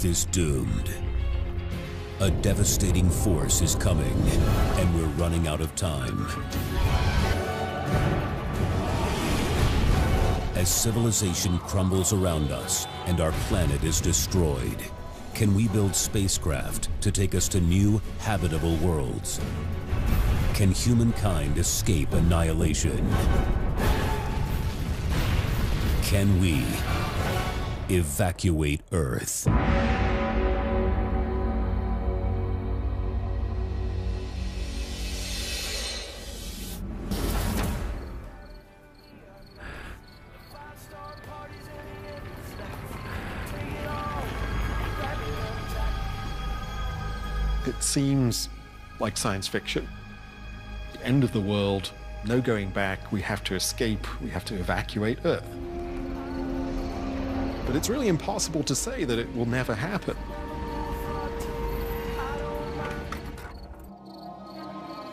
Earth is doomed. A devastating force is coming, and we're running out of time. As civilization crumbles around us and our planet is destroyed, can we build spacecraft to take us to new, habitable worlds? Can humankind escape annihilation? Can we evacuate Earth? It seems like science fiction. The end of the world, no going back, we have to escape, we have to evacuate Earth. But it's really impossible to say that it will never happen.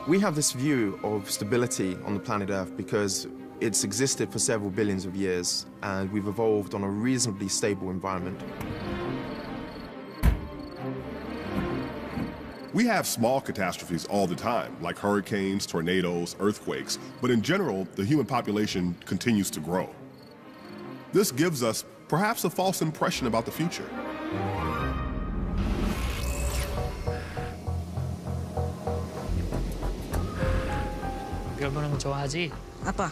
We have this view of stability on the planet Earth because it's existed for several billions of years and we've evolved on a reasonably stable environment. We have small catastrophes all the time, like hurricanes, tornadoes, earthquakes, but in general, the human population continues to grow. This gives us perhaps a false impression about the future. 이걸 보는 거 좋아하지? 아빠,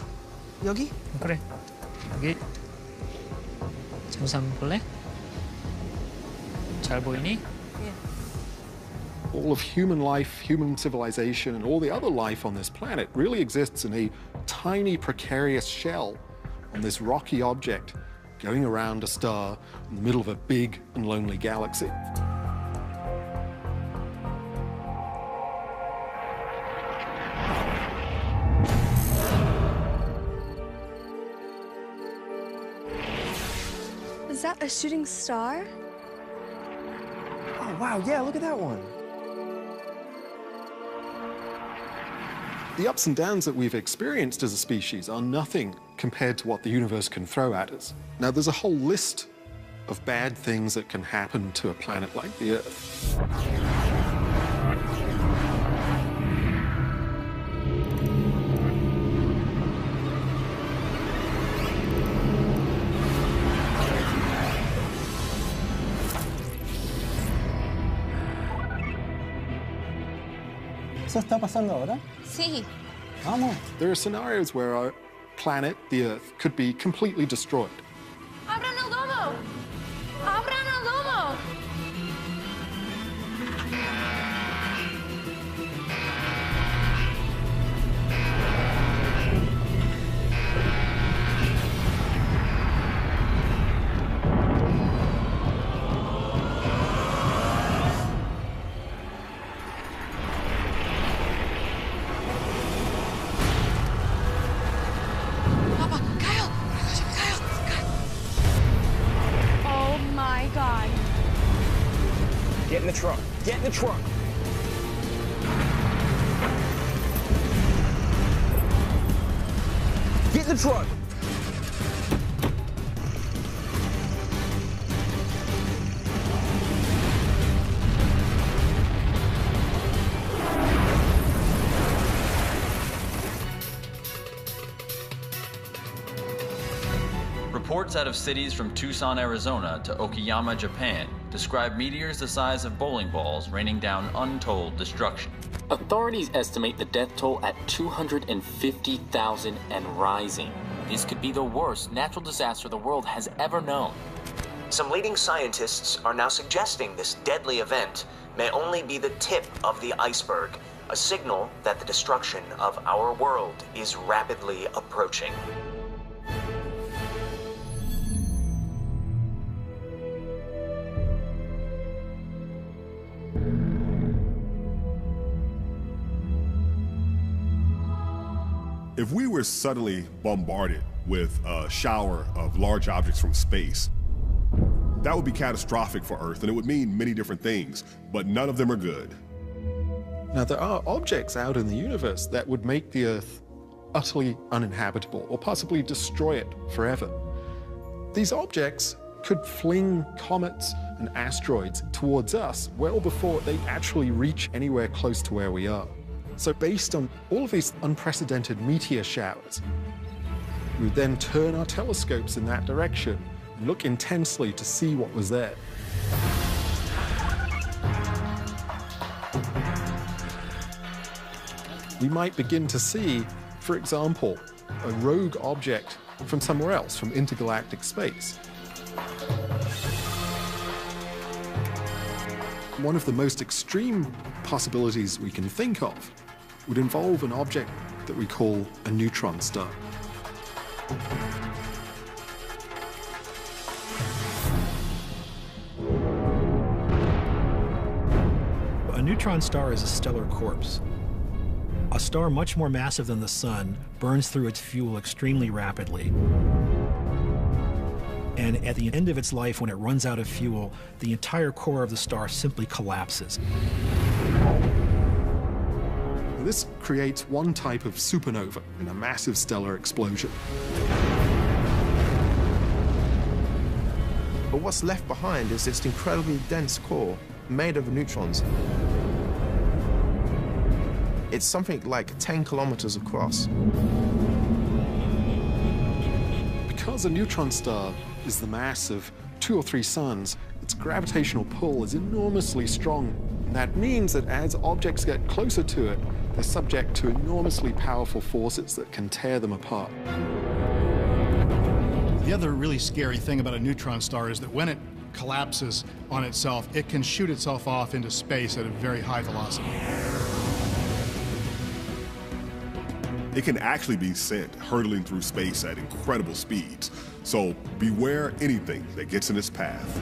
여기? 그래, 여기. 잠시 한번 볼래? 잘 보이니? All of human life, human civilization, and all the other life on this planet really exists in a tiny, precarious shell on this rocky object going around a star in the middle of a big and lonely galaxy. Is that a shooting star? Oh, wow, yeah, look at that one. The ups and downs that we've experienced as a species are nothing compared to what the universe can throw at us. Now, there's a whole list of bad things that can happen to a planet like the Earth. ¿Eso está pasando ahora? Sí. Vamos. There are scenarios where our planet, the Earth, could be completely destroyed. ¡Abran el domo! ¡Abran el domo! Get in the truck. Get in the truck. Get in the truck. Reports out of cities from Tucson, Arizona to Okayama, Japan describe meteors the size of bowling balls raining down untold destruction. Authorities estimate the death toll at 250,000 and rising. This could be the worst natural disaster the world has ever known. Some leading scientists are now suggesting this deadly event may only be the tip of the iceberg, a signal that the destruction of our world is rapidly approaching. If we were suddenly bombarded with a shower of large objects from space, that would be catastrophic for Earth, and it would mean many different things, but none of them are good. Now, there are objects out in the universe that would make the Earth utterly uninhabitable or possibly destroy it forever. These objects could fling comets and asteroids towards us well before they actually reach anywhere close to where we are. So based on all of these unprecedented meteor showers, we would then turn our telescopes in that direction and look intensely to see what was there. We might begin to see, for example, a rogue object from somewhere else, from intergalactic space. One of the most extreme possibilities we can think of would involve an object that we call a neutron star. A neutron star is a stellar corpse. A star much more massive than the Sun burns through its fuel extremely rapidly. And at the end of its life, when it runs out of fuel, the entire core of the star simply collapses. This creates one type of supernova in a massive stellar explosion. But what's left behind is this incredibly dense core made of neutrons. It's something like 10 kilometers across. Because a neutron star is the mass of 2 or 3 suns, its gravitational pull is enormously strong. And that means that as objects get closer to it, they're subject to enormously powerful forces that can tear them apart. The other really scary thing about a neutron star is that when it collapses on itself, it can shoot itself off into space at a very high velocity. It can actually be sent hurtling through space at incredible speeds. So beware anything that gets in its path.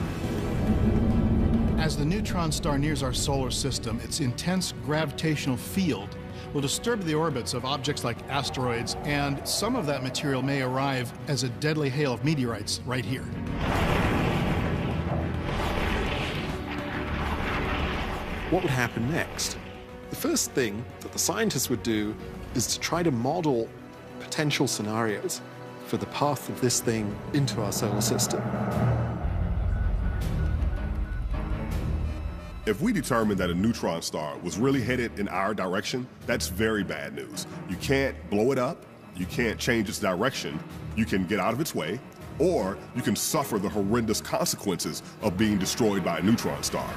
As the neutron star nears our solar system, its intense gravitational field will disturb the orbits of objects like asteroids, and some of that material may arrive as a deadly hail of meteorites right here. What would happen next? The first thing that the scientists would do is to try to model potential scenarios for the path of this thing into our solar system. If we determine that a neutron star was really headed in our direction, that's very bad news. You can't blow it up, you can't change its direction, you can get out of its way, or you can suffer the horrendous consequences of being destroyed by a neutron star.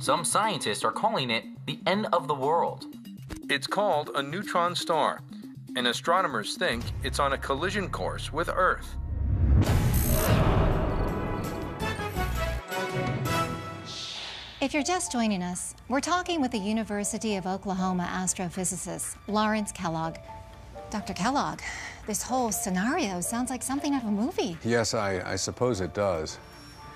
Some scientists are calling it the end of the world. It's called a neutron star, and astronomers think it's on a collision course with Earth. If you're just joining us, we're talking with the University of Oklahoma astrophysicist Lawrence Kellogg. Dr. Kellogg, this whole scenario sounds like something out of a movie. Yes, I suppose it does,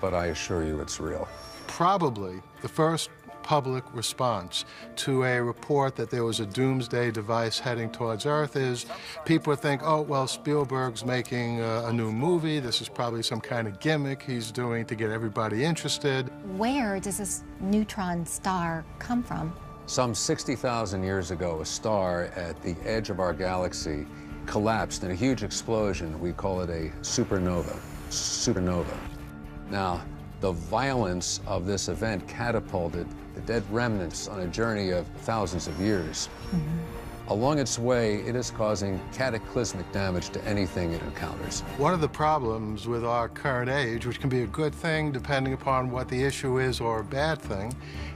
but I assure you it's real. Probably the first public response to a report that there was a doomsday device heading towards Earth is people would think, oh, well, Spielberg's making a new movie. This is probably some kind of gimmick he's doing to get everybody interested. Where does this neutron star come from? Some 60,000 years ago, a star at the edge of our galaxy collapsed in a huge explosion. We call it a supernova. Now, the violence of this event catapulted the dead remnants on a journey of thousands of years. Along its way, it is causing cataclysmic damage to anything it encounters. One of the problems with our current age, which can be a good thing depending upon what the issue is or a bad thing,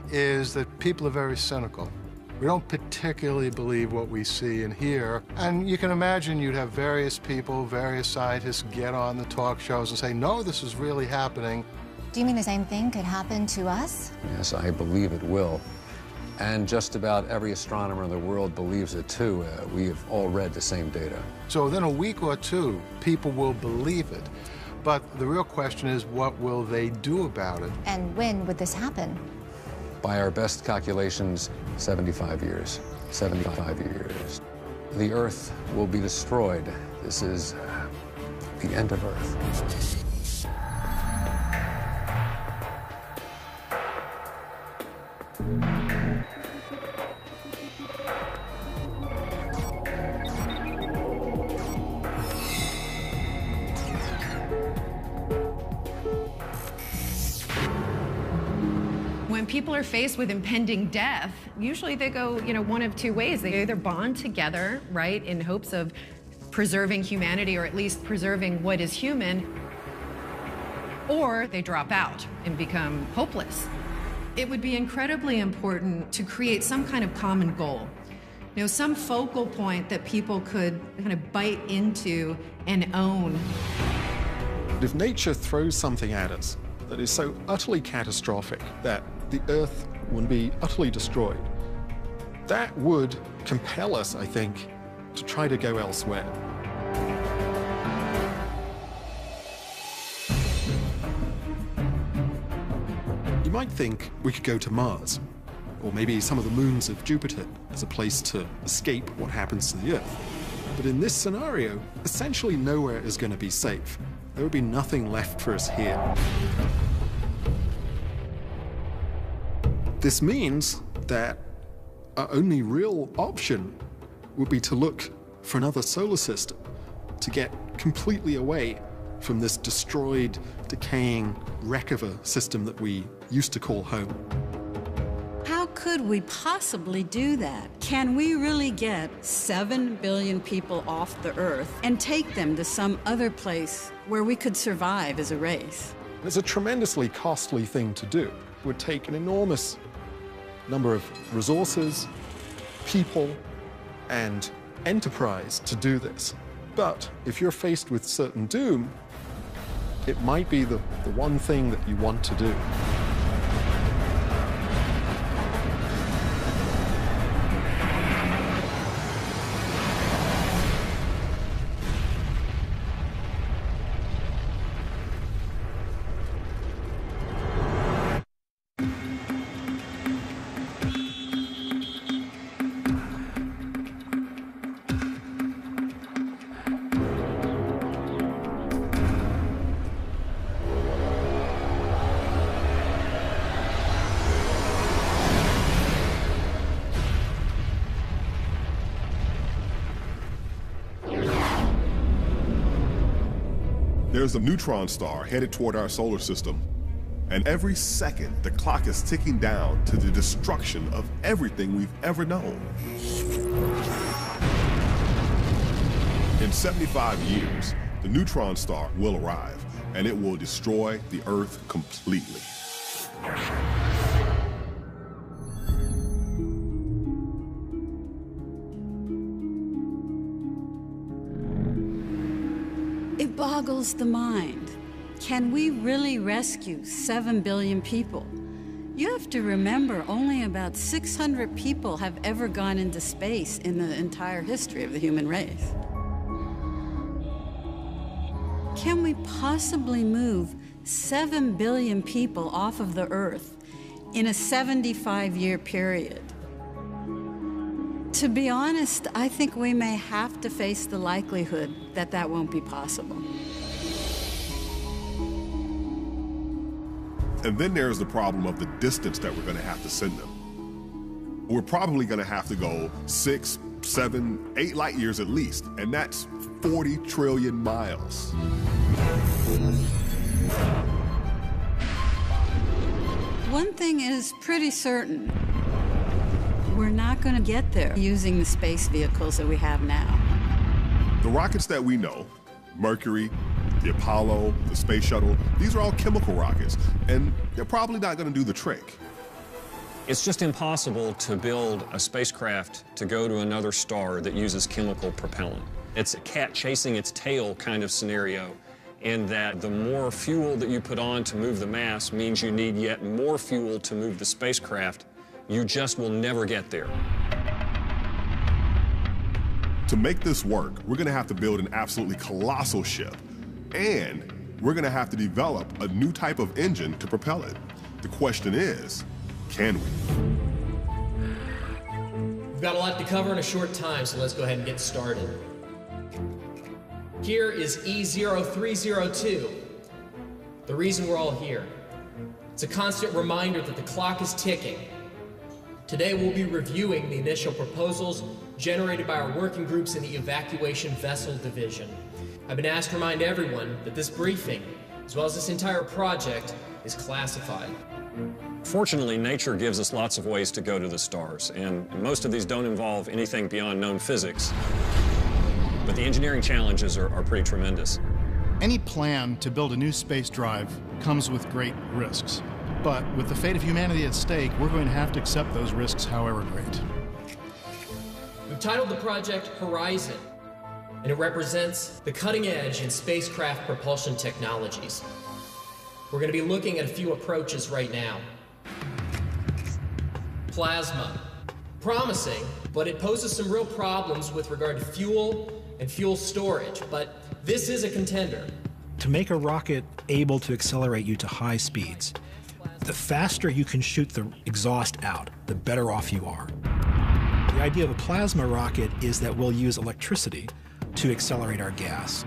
is that people are very cynical. We don't particularly believe what we see and hear. And you can imagine you'd have various people, various scientists get on the talk shows and say, no, this is really happening. Do you mean the same thing could happen to us? Yes, I believe it will. And just about every astronomer in the world believes it too. We have all read the same data. So within a week or two, people will believe it. But the real question is, what will they do about it? And when would this happen? By our best calculations, 75 years. 75 years. The Earth will be destroyed. This is the end of Earth. people are faced with impending death, usually they go, one of two ways. They either bond together, right, in hopes of preserving humanity or at least preserving what is human, or they drop out and become hopeless. It would be incredibly important to create some kind of common goal. Some focal point that people could kind of bite into and own. If nature throws something at us that is so utterly catastrophic that the Earth would be utterly destroyed, that would compel us, I think, to try to go elsewhere. You might think we could go to Mars, or maybe some of the moons of Jupiter as a place to escape what happens to the Earth. But in this scenario, essentially nowhere is going to be safe. There would be nothing left for us here. This means that our only real option would be to look for another solar system, to get completely away from this destroyed, decaying wreck of a system that we used to call home. How could we possibly do that? Can we really get 7 billion people off the Earth and take them to some other place where we could survive as a race? It's a tremendously costly thing to do. It would take an enormous number of resources, people, and enterprise to do this. But if you're faced with certain doom, it might be the one thing that you want to do. There's a neutron star headed toward our solar system, and every second the clock is ticking down to the destruction of everything we've ever known. In 75 years, the neutron star will arrive, and it will destroy the Earth completely. It boggles the mind. Can we really rescue 7 billion people? You have to remember only about 600 people have ever gone into space in the entire history of the human race. Can we possibly move 7 billion people off of the Earth in a 75-year period? To be honest, I think we may have to face the likelihood that that won't be possible. And then there's the problem of the distance that we're going to have to send them. We're probably going to have to go 6, 7, 8 light years at least, and that's 40 trillion miles. One thing is pretty certain. We're not going to get there using the space vehicles that we have now. The rockets that we know, Mercury, the Apollo, the space shuttle, these are all chemical rockets, and they're probably not going to do the trick. It's just impossible to build a spacecraft to go to another star that uses chemical propellant. It's a cat chasing its tail kind of scenario, in that the more fuel that you put on to move the mass means you need yet more fuel to move the spacecraft. You just will never get there. To make this work, we're going to have to build an absolutely colossal ship, and we're going to have to develop a new type of engine to propel it. The question is, can we? We've got a lot to cover in a short time, so let's go ahead and get started. Here is E0302, the reason we're all here. It's a constant reminder that the clock is ticking. Today we'll be reviewing the initial proposals generated by our working groups in the Evacuation Vessel Division. I've been asked to remind everyone that this briefing, as well as this entire project, is classified. Fortunately, nature gives us lots of ways to go to the stars, and most of these don't involve anything beyond known physics. But the engineering challenges are pretty tremendous. Any plan to build a new space drive comes with great risks. But with the fate of humanity at stake, we're going to have to accept those risks, however great. We've titled the project Horizon, and it represents the cutting edge in spacecraft propulsion technologies. We're going to be looking at a few approaches right now. Plasma. Promising, but it poses some real problems with regard to fuel and fuel storage, but this is a contender. To make a rocket able to accelerate you to high speeds, the faster you can shoot the exhaust out, the better off you are. The idea of a plasma rocket is that we'll use electricity to accelerate our gas.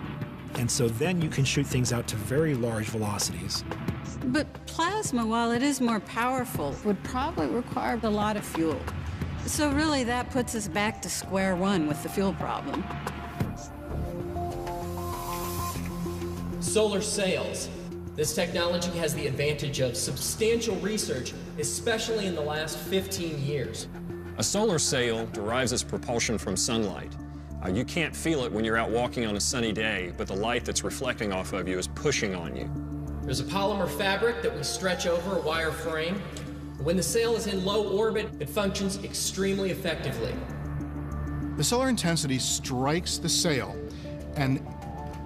And so then you can shoot things out to very large velocities. But plasma, while it is more powerful, would probably require a lot of fuel. So really that puts us back to square one with the fuel problem. Solar sails. This technology has the advantage of substantial research, especially in the last 15 years. A solar sail derives its propulsion from sunlight. You can't feel it when you're out walking on a sunny day, but the light that's reflecting off of you is pushing on you. There's a polymer fabric that we stretch over a wire frame. When the sail is in low orbit, it functions extremely effectively. The solar intensity strikes the sail, and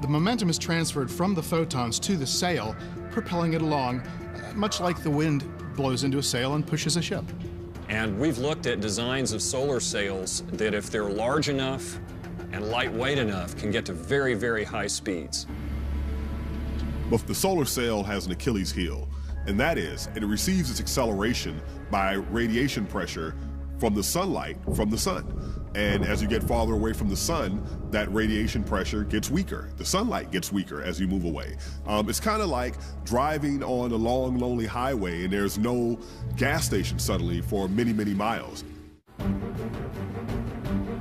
the momentum is transferred from the photons to the sail, propelling it along, much like the wind blows into a sail and pushes a ship. And we've looked at designs of solar sails that, if they're large enough and lightweight enough, can get to very, very high speeds. But the solar sail has an Achilles heel, and that is it receives its acceleration by radiation pressure from the sunlight from the sun. And as you get farther away from the sun, that radiation pressure gets weaker. The sunlight gets weaker as you move away. It's kind of like driving on a long, lonely highway and there's no gas station suddenly for many, many miles.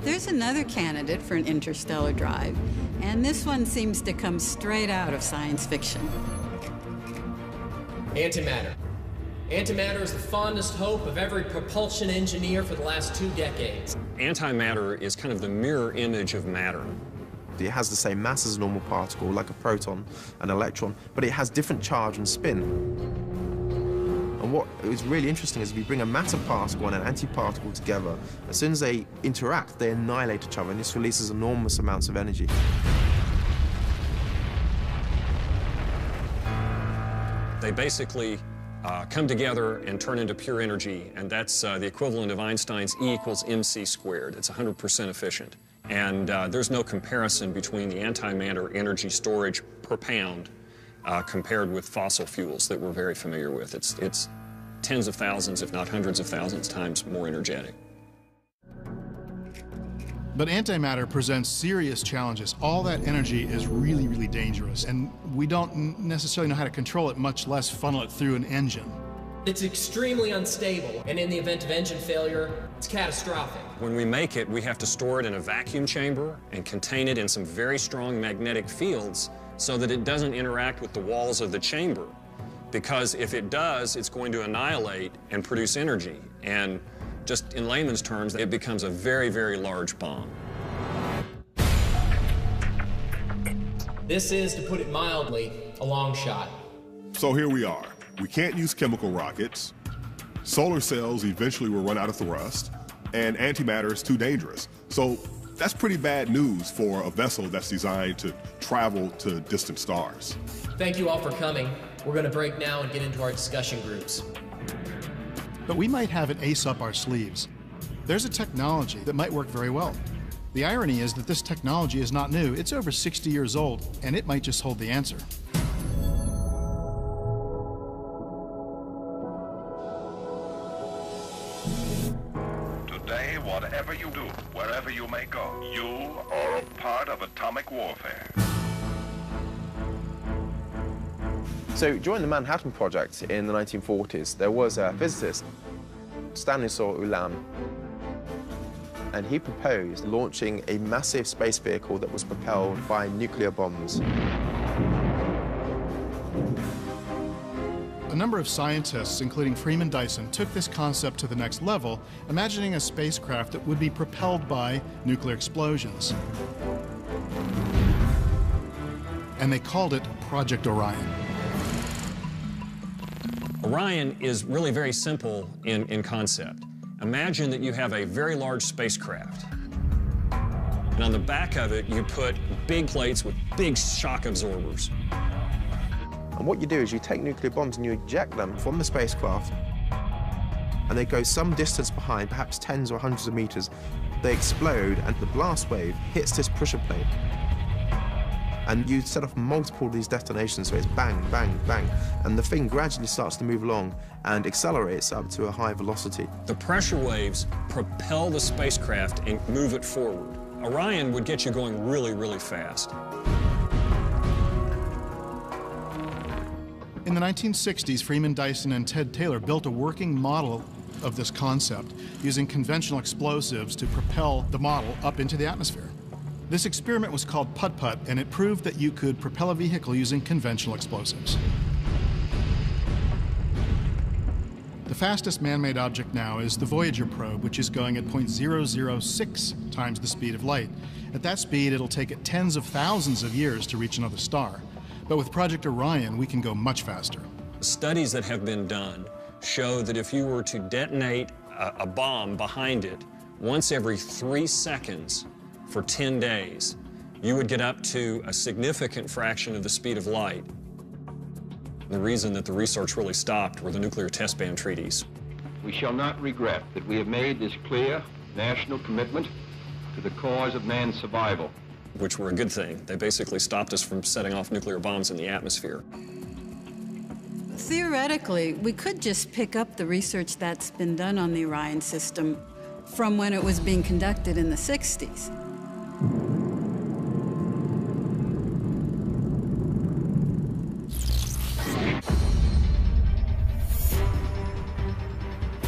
There's another candidate for an interstellar drive, and this one seems to come straight out of science fiction. Antimatter. Antimatter is the fondest hope of every propulsion engineer for the last 2 decades. Antimatter is kind of the mirror image of matter. It has the same mass as a normal particle, like a proton, an electron, but it has different charge and spin. And what is really interesting is if you bring a matter particle and an antiparticle together, as soon as they interact, they annihilate each other, and this releases enormous amounts of energy. They basically come together and turn into pure energy, and that's the equivalent of Einstein's E equals mc squared. It's 100% efficient. And there's no comparison between the antimatter energy storage per pound compared with fossil fuels that we're very familiar with. It's tens of thousands, if not hundreds of thousands times more energetic. But antimatter presents serious challenges. All that energy is really, really dangerous, and we don't necessarily know how to control it, much less funnel it through an engine. It's extremely unstable, and in the event of engine failure, it's catastrophic. When we make it, we have to store it in a vacuum chamber and contain it in some very strong magnetic fields so that it doesn't interact with the walls of the chamber. Because if it does, it's going to annihilate and produce energy. And just in layman's terms, it becomes a very, very large bomb. This is, to put it mildly, a long shot. So here we are. We can't use chemical rockets. Solar cells eventually will run out of thrust, and antimatter is too dangerous. So that's pretty bad news for a vessel that's designed to travel to distant stars. Thank you all for coming. We're going to break now and get into our discussion groups. But we might have an ace up our sleeves. There's a technology that might work very well. The irony is that this technology is not new. It's over 60 years old, and it might just hold the answer. Today, whatever you do, wherever you may go, you are a part of atomic warfare. So during the Manhattan Project in the 1940s, there was a physicist, Stanislaw Ulam, and he proposed launching a massive space vehicle that was propelled by nuclear bombs. A number of scientists, including Freeman Dyson, took this concept to the next level, imagining a spacecraft that would be propelled by nuclear explosions. And they called it Project Orion. Orion is really very simple in concept. Imagine that you have a very large spacecraft, and on the back of it, you put big plates with big shock absorbers. And what you do is you take nuclear bombs and you eject them from the spacecraft, and they go some distance behind, perhaps tens or hundreds of meters. They explode, and the blast wave hits this pressure plate. And you set off multiple of these detonations, so it's bang, bang, bang, and the thing gradually starts to move along and accelerates up to a high velocity. The pressure waves propel the spacecraft and move it forward. Orion would get you going really, really fast. In the 1960s, Freeman Dyson and Ted Taylor built a working model of this concept using conventional explosives to propel the model up into the atmosphere. This experiment was called Putt-Putt, and it proved that you could propel a vehicle using conventional explosives. The fastest man-made object now is the Voyager probe, which is going at 0.006 times the speed of light. At that speed, it'll take it tens of thousands of years to reach another star. But with Project Orion, we can go much faster. Studies that have been done show that if you were to detonate a bomb behind it once every 3 seconds for 10 days, you would get up to a significant fraction of the speed of light. The reason that the research really stopped were the nuclear test ban treaties. We shall not regret that we have made this clear national commitment to the cause of man's survival. Which were a good thing. They basically stopped us from setting off nuclear bombs in the atmosphere. Theoretically, we could just pick up the research that's been done on the Orion system from when it was being conducted in the 60s.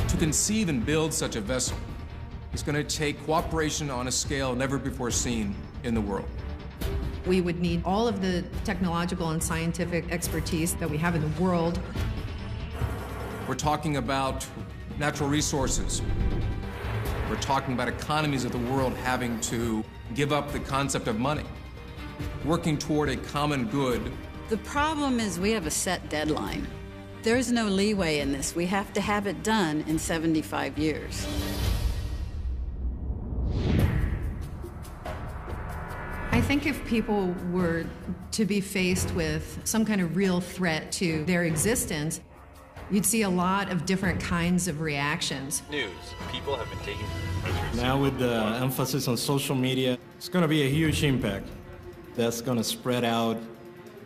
To conceive and build such a vessel is going to take cooperation on a scale never before seen in the world. We would need all of the technological and scientific expertise that we have in the world. We're talking about natural resources. We're talking about economies of the world having to give up the concept of money, working toward a common good. The problem is we have a set deadline. There's no leeway in this. We have to have it done in 75 years. I think if people were to be faced with some kind of real threat to their existence, you'd see a lot of different kinds of reactions. News. People have been taking Now with the emphasis on social media, it's going to be a huge impact that's going to spread out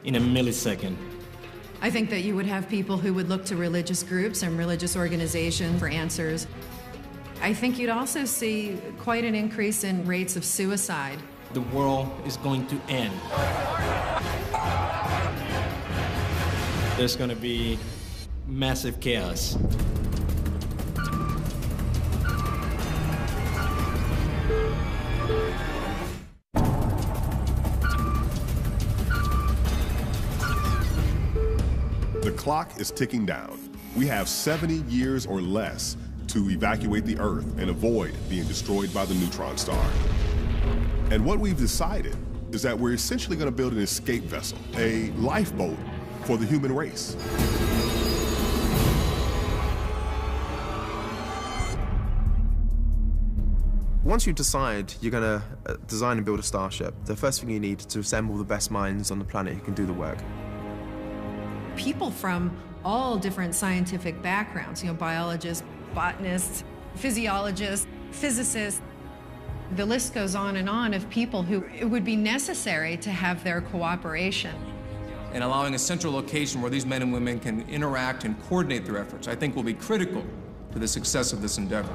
in a millisecond. I think that you would have people who would look to religious groups and religious organizations for answers. I think you'd also see quite an increase in rates of suicide. The world is going to end. There's going to be massive chaos. The clock is ticking down. We have 70 years or less to evacuate the Earth and avoid being destroyed by the neutron star. And what we've decided is that we're essentially going to build an escape vessel, a lifeboat for the human race. Once you decide you're going to design and build a starship, the first thing you need is to assemble the best minds on the planet who can do the work. People from all different scientific backgrounds, biologists, botanists, physiologists, physicists. The list goes on of people who it would be necessary to have their cooperation. And allowing a central location where these men and women can interact and coordinate their efforts, I think will be critical to the success of this endeavor.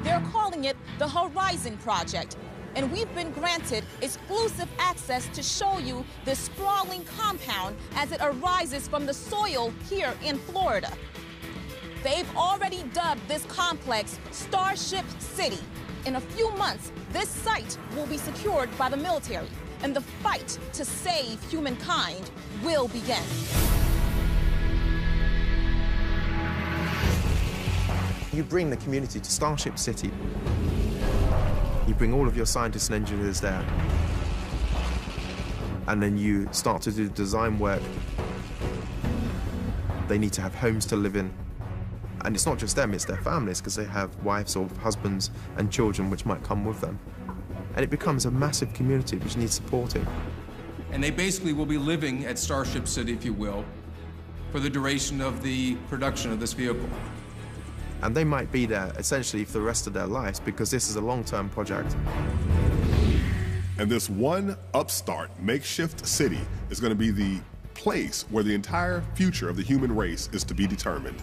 They're calling it the Horizon Project, and we've been granted exclusive access to show you this sprawling compound as it arises from the soil here in Florida. They've already dubbed this complex Starship City. In a few months, this site will be secured by the military, and the fight to save humankind will begin. You bring the community to Starship City. You bring all of your scientists and engineers there. And then you start to do design work. They need to have homes to live in. And it's not just them, it's their families, because they have wives or husbands and children which might come with them. And it becomes a massive community which needs supporting. And they basically will be living at Starship City, if you will, for the duration of the production of this vehicle. And they might be there essentially for the rest of their lives, because this is a long-term project. And this one upstart makeshift city is going to be the place where the entire future of the human race is to be determined.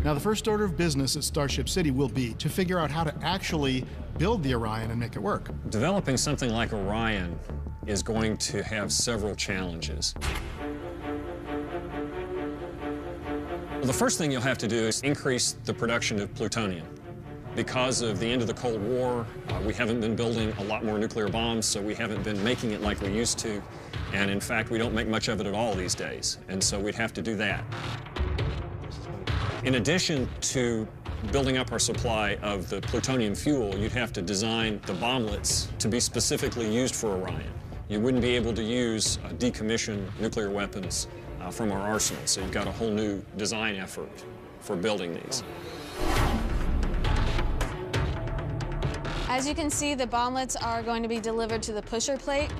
Now, the first order of business at Starship City will be to figure out how to actually build the Orion and make it work. Developing something like Orion is going to have several challenges. Well, the first thing you'll have to do is increase the production of plutonium. Because of the end of the Cold War, we haven't been building a lot more nuclear bombs, so we haven't been making it like we used to. And in fact, we don't make much of it at all these days. And so we'd have to do that. In addition to building up our supply of the plutonium fuel, you'd have to design the bomblets to be specifically used for Orion. You wouldn't be able to use decommissioned nuclear weapons from our arsenal, so you've got a whole new design effort for building these. As you can see, the bomblets are going to be delivered to the pusher plate.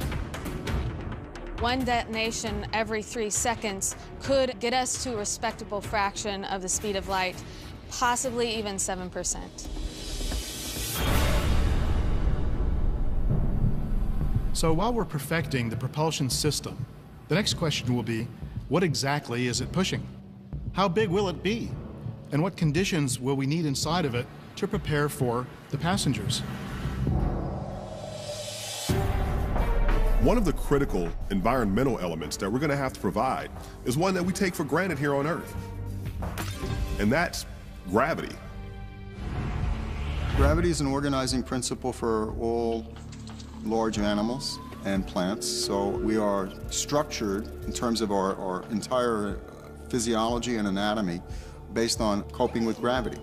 One detonation every 3 seconds could get us to a respectable fraction of the speed of light, possibly even 7%. So while we're perfecting the propulsion system, the next question will be, what exactly is it pushing? How big will it be? And what conditions will we need inside of it to prepare for the passengers? One of the critical environmental elements that we're going to have to provide is one that we take for granted here on Earth, and that's gravity. Gravity is an organizing principle for all large animals and plants, so we are structured in terms of our entire physiology and anatomy based on coping with gravity.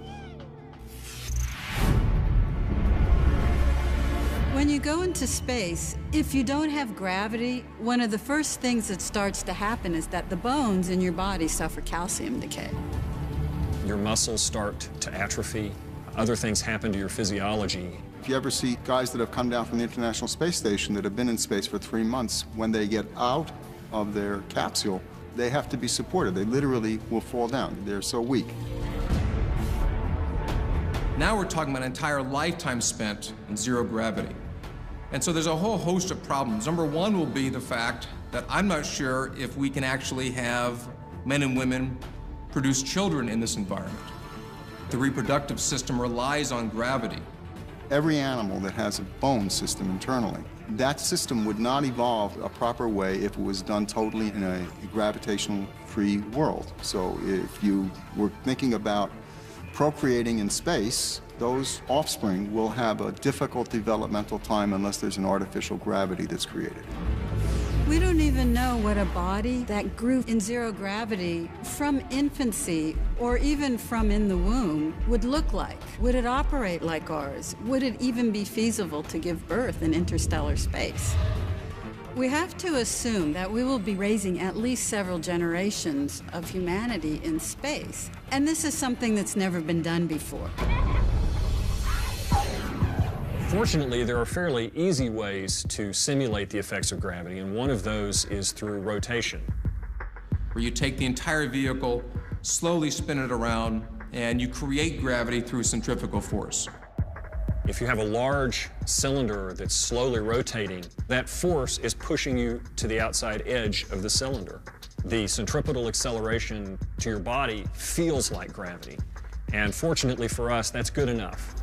When you go into space, if you don't have gravity, one of the first things that starts to happen is that the bones in your body suffer calcium decay. Your muscles start to atrophy. Other things happen to your physiology. If you ever see guys that have come down from the International Space Station that have been in space for 3 months, when they get out of their capsule, they have to be supported. They literally will fall down. They're so weak. Now we're talking about an entire lifetime spent in zero gravity. And so there's a whole host of problems. Number one will be the fact that I'm not sure if we can actually have men and women produce children in this environment. The reproductive system relies on gravity. Every animal that has a bone system internally, that system would not evolve a proper way if it was done totally in a gravitational-free world. So if you were thinking about procreating in space, those offspring will have a difficult developmental time unless there's an artificial gravity that's created. We don't even know what a body that grew in zero gravity from infancy or even from in the womb would look like. Would it operate like ours? Would it even be feasible to give birth in interstellar space? We have to assume that we will be raising at least several generations of humanity in space. And this is something that's never been done before. Fortunately, there are fairly easy ways to simulate the effects of gravity, and one of those is through rotation. Where you take the entire vehicle, slowly spin it around, and you create gravity through centrifugal force. If you have a large cylinder that's slowly rotating, that force is pushing you to the outside edge of the cylinder. The centripetal acceleration to your body feels like gravity, and fortunately for us, that's good enough.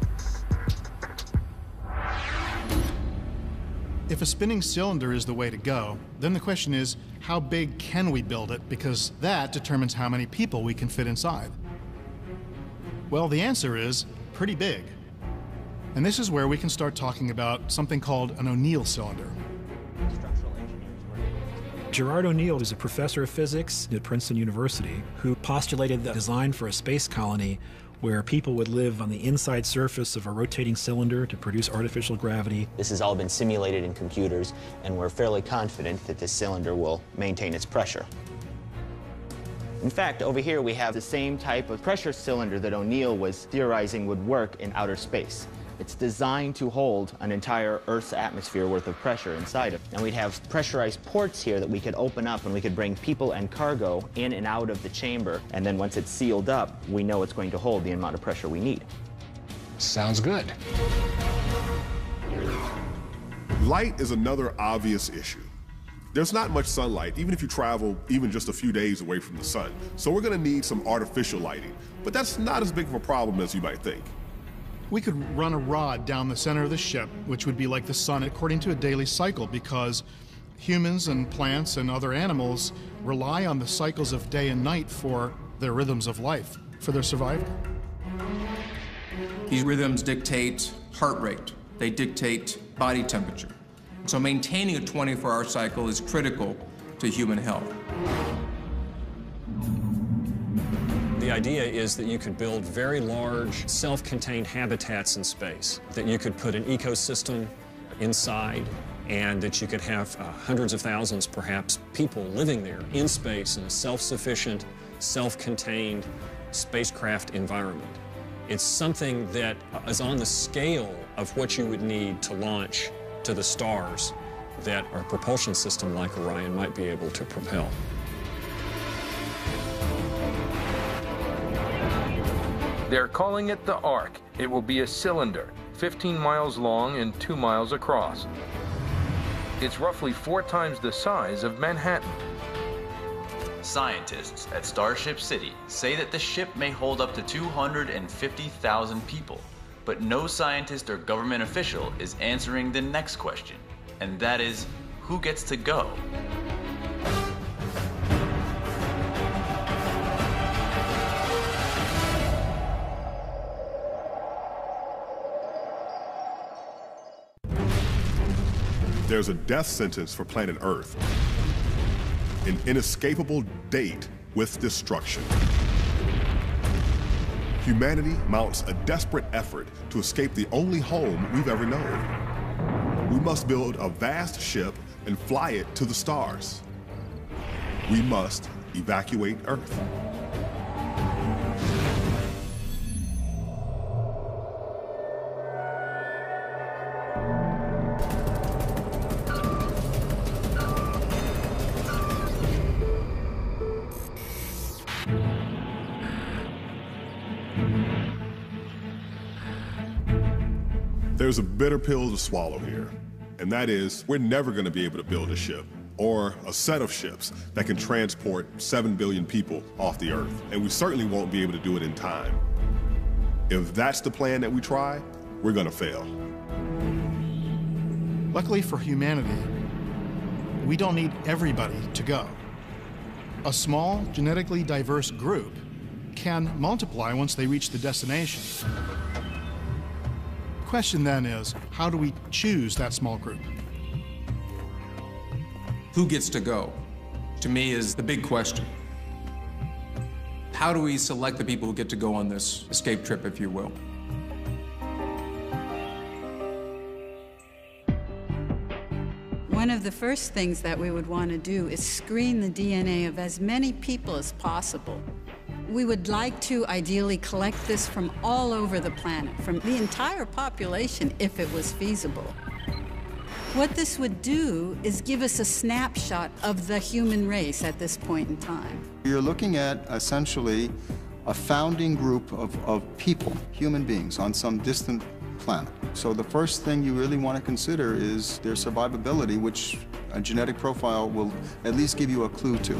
If a spinning cylinder is the way to go, then the question is, how big can we build it? Because that determines how many people we can fit inside. Well, the answer is pretty big. And this is where we can start talking about something called an O'Neill cylinder. Gerard O'Neill is a professor of physics at Princeton University who postulated the design for a space colony where people would live on the inside surface of a rotating cylinder to produce artificial gravity. This has all been simulated in computers, and we're fairly confident that this cylinder will maintain its pressure. In fact, over here we have the same type of pressure cylinder that O'Neill was theorizing would work in outer space. It's designed to hold an entire Earth's atmosphere worth of pressure inside it. And we'd have pressurized ports here that we could open up and we could bring people and cargo in and out of the chamber. And then once it's sealed up, we know it's going to hold the amount of pressure we need. Sounds good. Light is another obvious issue. There's not much sunlight, even if you travel even just a few days away from the sun. So we're going to need some artificial lighting. But that's not as big of a problem as you might think. We could run a rod down the center of the ship, which would be like the sun according to a daily cycle, because humans and plants and other animals rely on the cycles of day and night for their rhythms of life, for their survival. These rhythms dictate heart rate. They dictate body temperature. So maintaining a 24-hour cycle is critical to human health. The idea is that you could build very large, self-contained habitats in space, that you could put an ecosystem inside, and that you could have hundreds of thousands, perhaps, people living there in space in a self-sufficient, self-contained spacecraft environment. It's something that is on the scale of what you would need to launch to the stars that a propulsion system like Orion might be able to propel. They're calling it the Ark. It will be a cylinder, 15 miles long and 2 miles across. It's roughly 4 times the size of Manhattan. Scientists at Starship City say that the ship may hold up to 250,000 people, but no scientist or government official is answering the next question, and that is, who gets to go? There's a death sentence for planet Earth, an inescapable date with destruction. Humanity mounts a desperate effort to escape the only home we've ever known. We must build a vast ship and fly it to the stars. We must evacuate Earth. There's a bitter pill to swallow here, and that is we're never going to be able to build a ship or a set of ships that can transport 7 billion people off the Earth, and we certainly won't be able to do it in time. If that's the plan that we try, we're going to fail. Luckily for humanity, we don't need everybody to go. A small, genetically diverse group can multiply once they reach the destination. The question then is, how do we choose that small group? Who gets to go, to me, is the big question. How do we select the people who get to go on this escape trip, if you will? One of the first things that we would want to do is screen the DNA of as many people as possible. We would like to ideally collect this from all over the planet, from the entire population if it was feasible. What this would do is give us a snapshot of the human race at this point in time. You're looking at essentially a founding group of people, human beings, on some distant planet. So the first thing you really want to consider is their survivability, which a genetic profile will at least give you a clue to.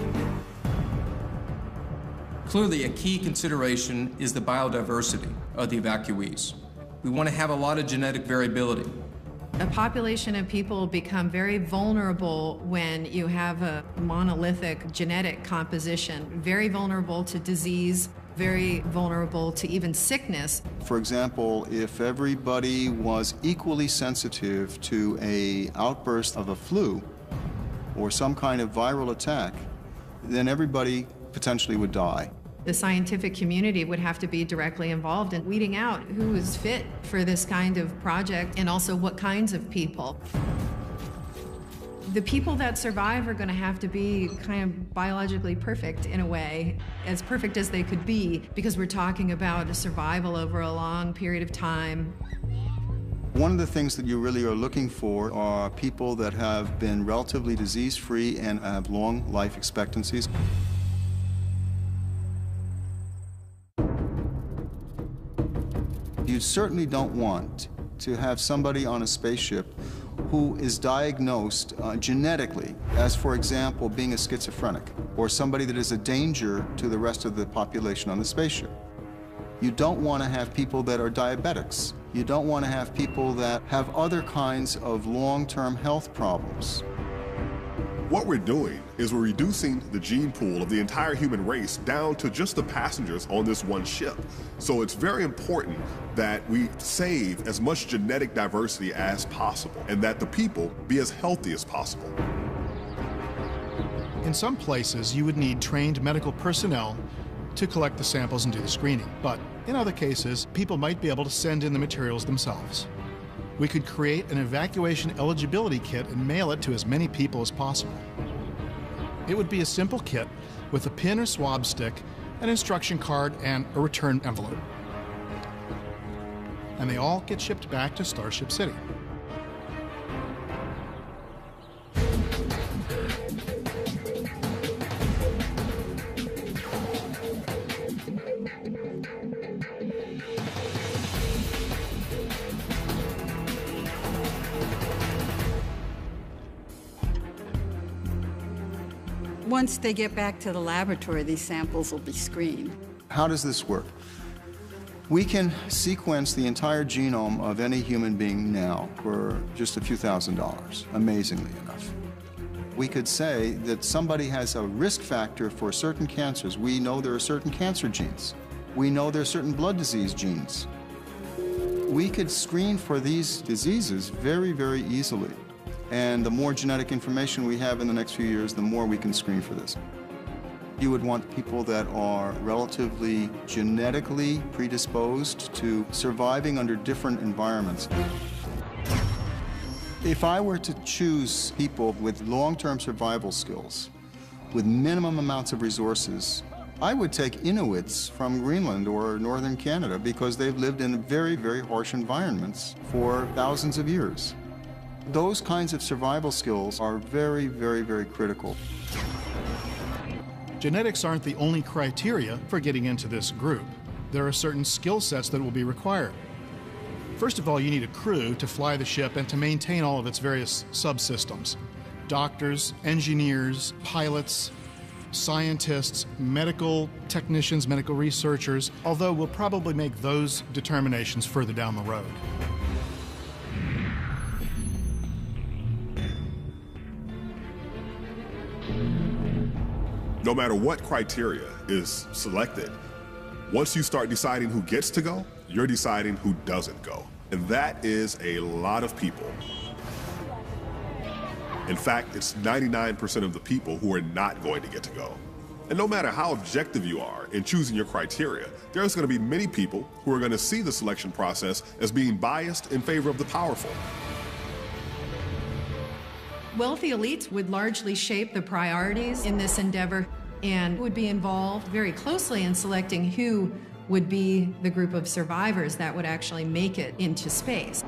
Clearly, a key consideration is the biodiversity of the evacuees. We want to have a lot of genetic variability. A population of people become very vulnerable when you have a monolithic genetic composition, very vulnerable to disease, very vulnerable to even sickness. For example, if everybody was equally sensitive to an outburst of a flu or some kind of viral attack, then everybody potentially would die. The scientific community would have to be directly involved in weeding out who is fit for this kind of project and also what kinds of people. The people that survive are going to have to be kind of biologically perfect in a way, as perfect as they could be, because we're talking about a survival over a long period of time. One of the things that you really are looking for are people that have been relatively disease-free and have long life expectancies. You certainly don't want to have somebody on a spaceship who is diagnosed genetically as, for example, being a schizophrenic, or somebody that is a danger to the rest of the population on the spaceship. You don't want to have people that are diabetics. You don't want to have people that have other kinds of long-term health problems. What we're doing is we're reducing the gene pool of the entire human race down to just the passengers on this one ship. So it's very important that we save as much genetic diversity as possible and that the people be as healthy as possible. In some places, you would need trained medical personnel to collect the samples and do the screening. But in other cases, people might be able to send in the materials themselves. We could create an evacuation eligibility kit and mail it to as many people as possible. It would be a simple kit with a pin or swab stick, an instruction card, and a return envelope. And they all get shipped back to Starship City. Once they get back to the laboratory, these samples will be screened. How does this work? We can sequence the entire genome of any human being now for just a few $1,000s, amazingly enough. We could say that somebody has a risk factor for certain cancers. We know there are certain cancer genes. We know there are certain blood disease genes. We could screen for these diseases very, very easily. And the more genetic information we have in the next few years, the more we can screen for this. You would want people that are relatively genetically predisposed to surviving under different environments. If I were to choose people with long-term survival skills, with minimum amounts of resources, I would take Inuits from Greenland or northern Canada because they've lived in very, very harsh environments for thousands of years. Those kinds of survival skills are very, very, very critical. Genetics aren't the only criteria for getting into this group. There are certain skill sets that will be required. First of all, you need a crew to fly the ship and to maintain all of its various subsystems. Doctors, engineers, pilots, scientists, medical technicians, medical researchers, although we'll probably make those determinations further down the road. No matter what criteria is selected, once you start deciding who gets to go, you're deciding who doesn't go. And that is a lot of people. In fact, it's 99% of the people who are not going to get to go. And no matter how objective you are in choosing your criteria, there's going to be many people who are going to see the selection process as being biased in favor of the powerful. Wealthy elites would largely shape the priorities in this endeavor and would be involved very closely in selecting who would be the group of survivors that would actually make it into space.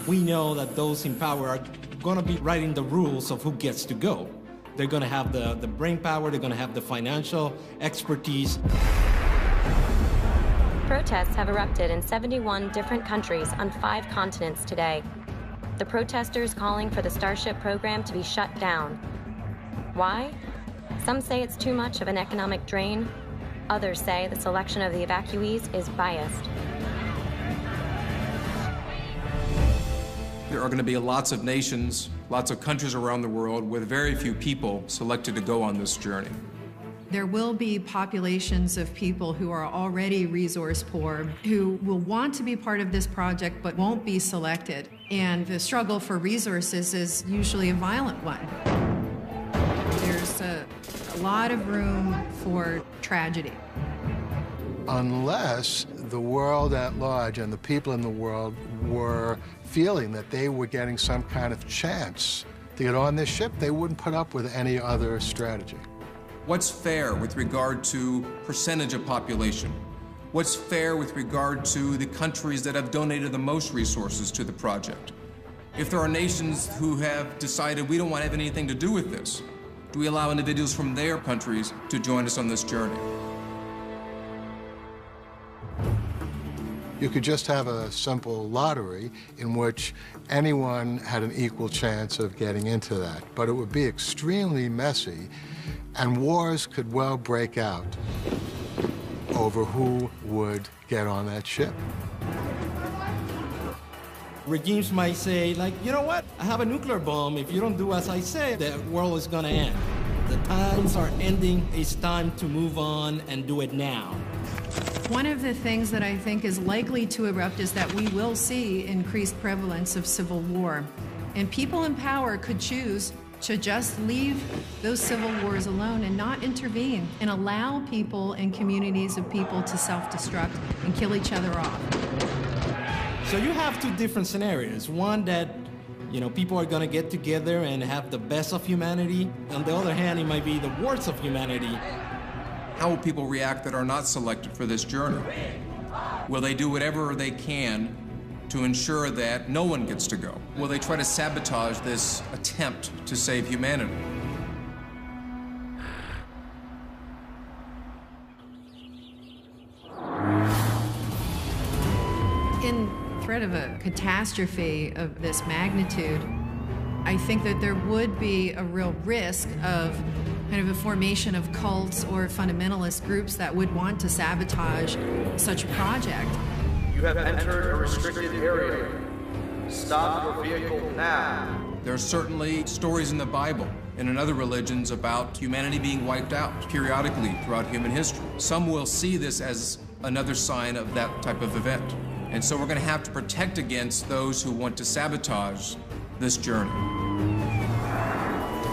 We know that those in power are going to be writing the rules of who gets to go. They're going to have the brain power, they're going to have the financial expertise. Protests have erupted in 71 different countries on 5 continents today. The protesters calling for the Starship program to be shut down. Why? Some say it's too much of an economic drain. Others say the selection of the evacuees is biased. There are going to be lots of nations, lots of countries around the world with very few people selected to go on this journey. There will be populations of people who are already resource poor who will want to be part of this project but won't be selected. And the struggle for resources is usually a violent one. There's a lot of room for tragedy. Unless the world at large and the people in the world were feeling that they were getting some kind of chance to get on this ship, they wouldn't put up with any other strategy. What's fair with regard to percentage of population? What's fair with regard to the countries that have donated the most resources to the project? If there are nations who have decided we don't want to have anything to do with this, do we allow individuals from their countries to join us on this journey? You could just have a simple lottery in which anyone had an equal chance of getting into that. But it would be extremely messy, and wars could well break out over who would get on that ship. Regimes might say, like, you know what? I have a nuclear bomb. If you don't do as I say, the world is going to end. The times are ending. It's time to move on and do it now. One of the things that I think is likely to erupt is that we will see increased prevalence of civil war. And people in power could choose to just leave those civil wars alone and not intervene and allow people and communities of people to self-destruct and kill each other off. So you have two different scenarios. One that, you know, people are going to get together and have the best of humanity. On the other hand, it might be the worst of humanity. How will people react that are not selected for this journey? Will they do whatever they can to ensure that no one gets to go? Will they try to sabotage this attempt to save humanity? In threat of a catastrophe of this magnitude, I think that there would be a real risk of kind of a formation of cults or fundamentalist groups that would want to sabotage such a project. You have entered a restricted area. Stop your vehicle now. There are certainly stories in the Bible and in other religions about humanity being wiped out periodically throughout human history. Some will see this as another sign of that type of event. And so we're going to have to protect against those who want to sabotage this journey.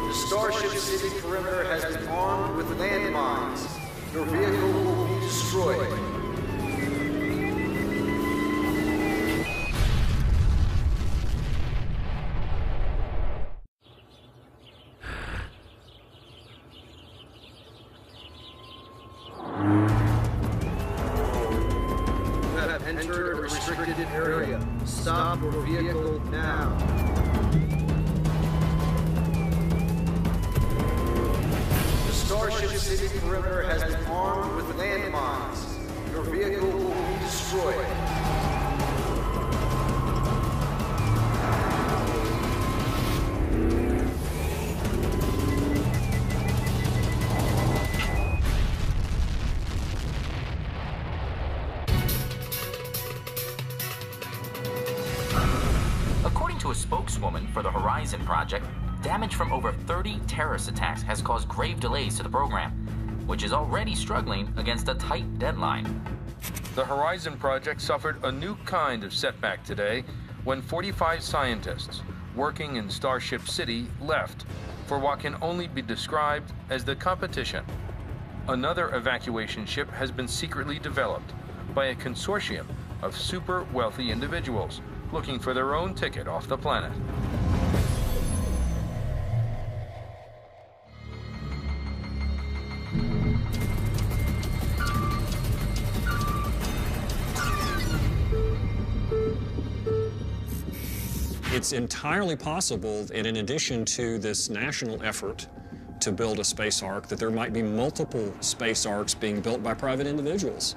The Starship City perimeter has been armed with landmines. Your vehicle will be destroyed. You have entered a restricted area. Stop your vehicle now. Starship City perimeter has been armed with landmines. Your vehicle will be destroyed. According to a spokeswoman for the Horizon Project, damage from over 30 terrorist attacks has caused grave delays to the program, which is already struggling against a tight deadline. The Horizon Project suffered a new kind of setback today when 45 scientists working in Starship City left for what can only be described as the competition. Another evacuation ship has been secretly developed by a consortium of super wealthy individuals looking for their own ticket off the planet. It's entirely possible that in addition to this national effort to build a space ark, that there might be multiple space arks being built by private individuals.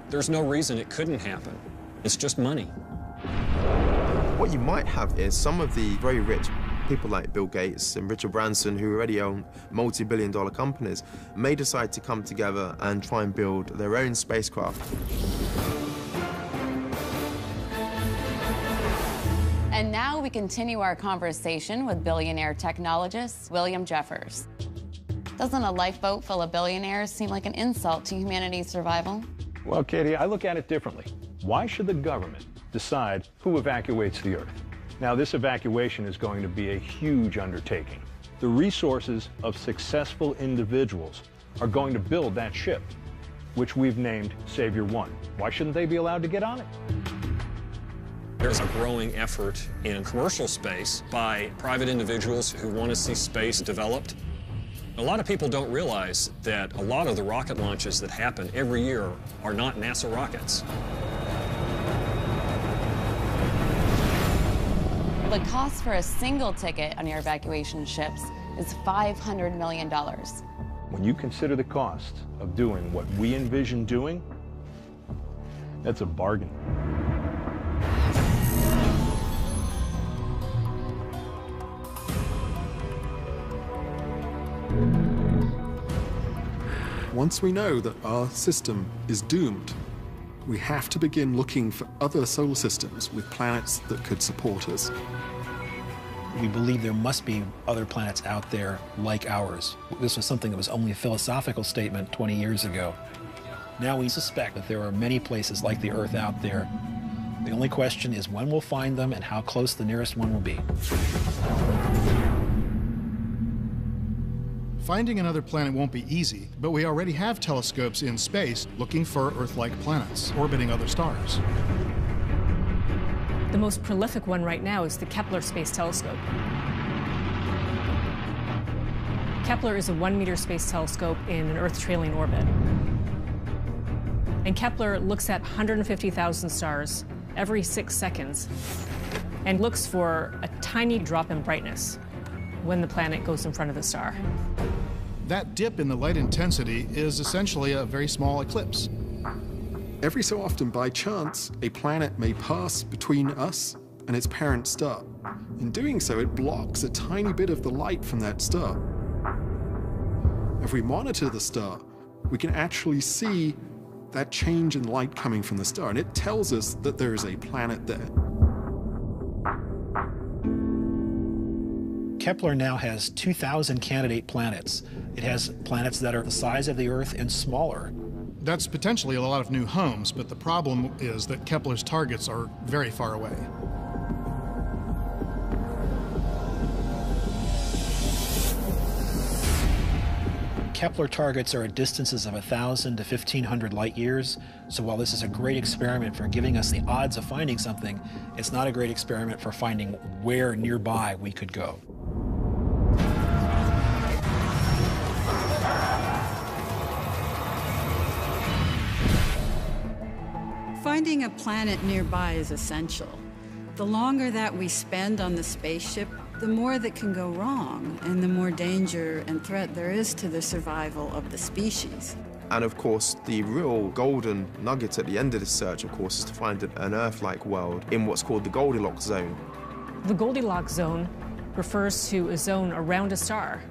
There's no reason it couldn't happen. It's just money. What you might have is some of the very rich people like Bill Gates and Richard Branson, who already own multi-billion-dollar companies, may decide to come together and try and build their own spacecraft. And now now we continue our conversation with billionaire technologist William Jeffers. Doesn't a lifeboat full of billionaires seem like an insult to humanity's survival? Well, Katie, I look at it differently. Why should the government decide who evacuates the Earth? Now, this evacuation is going to be a huge undertaking. The resources of successful individuals are going to build that ship, which we've named Savior 1. Why shouldn't they be allowed to get on it? There's a growing effort in commercial space by private individuals who want to see space developed. A lot of people don't realize that a lot of the rocket launches that happen every year are not NASA rockets. The cost for a single ticket on your evacuation ships is $500 million. When you consider the cost of doing what we envision doing, that's a bargain. Once we know that our system is doomed, we have to begin looking for other solar systems with planets that could support us. We believe there must be other planets out there like ours. This was something that was only a philosophical statement 20 years ago. Now we suspect that there are many places like the Earth out there. The only question is when we'll find them and how close the nearest one will be. Finding another planet won't be easy, but we already have telescopes in space looking for Earth-like planets orbiting other stars. The most prolific one right now is the Kepler Space Telescope. Kepler is a 1-meter space telescope in an Earth-trailing orbit. And Kepler looks at 150,000 stars every 6 seconds and looks for a tiny drop in brightness when the planet goes in front of the star. That dip in the light intensity is essentially a very small eclipse. Every so often, by chance, a planet may pass between us and its parent star. In doing so, it blocks a tiny bit of the light from that star. If we monitor the star, we can actually see that change in light coming from the star, and it tells us that there is a planet there. Kepler now has 2,000 candidate planets. It has planets that are the size of the Earth and smaller. That's potentially a lot of new homes, but the problem is that Kepler's targets are very far away. Kepler targets are at distances of 1,000 to 1,500 light years, so while this is a great experiment for giving us the odds of finding something, it's not a great experiment for finding where nearby we could go. Finding a planet nearby is essential. The longer that we spend on the spaceship, the more that can go wrong, and the more danger and threat there is to the survival of the species. And of course, the real golden nugget at the end of this search, of course, is to find an Earth-like world in what's called the Goldilocks zone. The Goldilocks zone refers to a zone around a star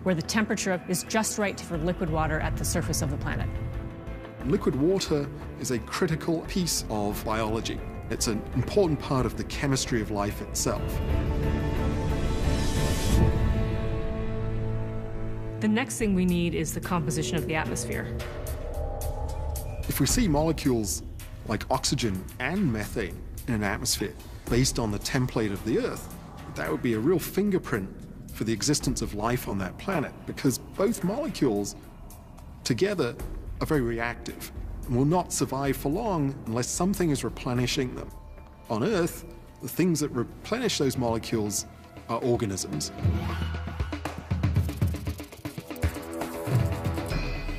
where the temperature is just right for liquid water at the surface of the planet. Liquid water is a critical piece of biology. It's an important part of the chemistry of life itself. The next thing we need is the composition of the atmosphere. If we see molecules like oxygen and methane in an atmosphere based on the template of the Earth, that would be a real fingerprint for the existence of life on that planet, because both molecules together are very reactive and will not survive for long unless something is replenishing them. On Earth, the things that replenish those molecules are organisms.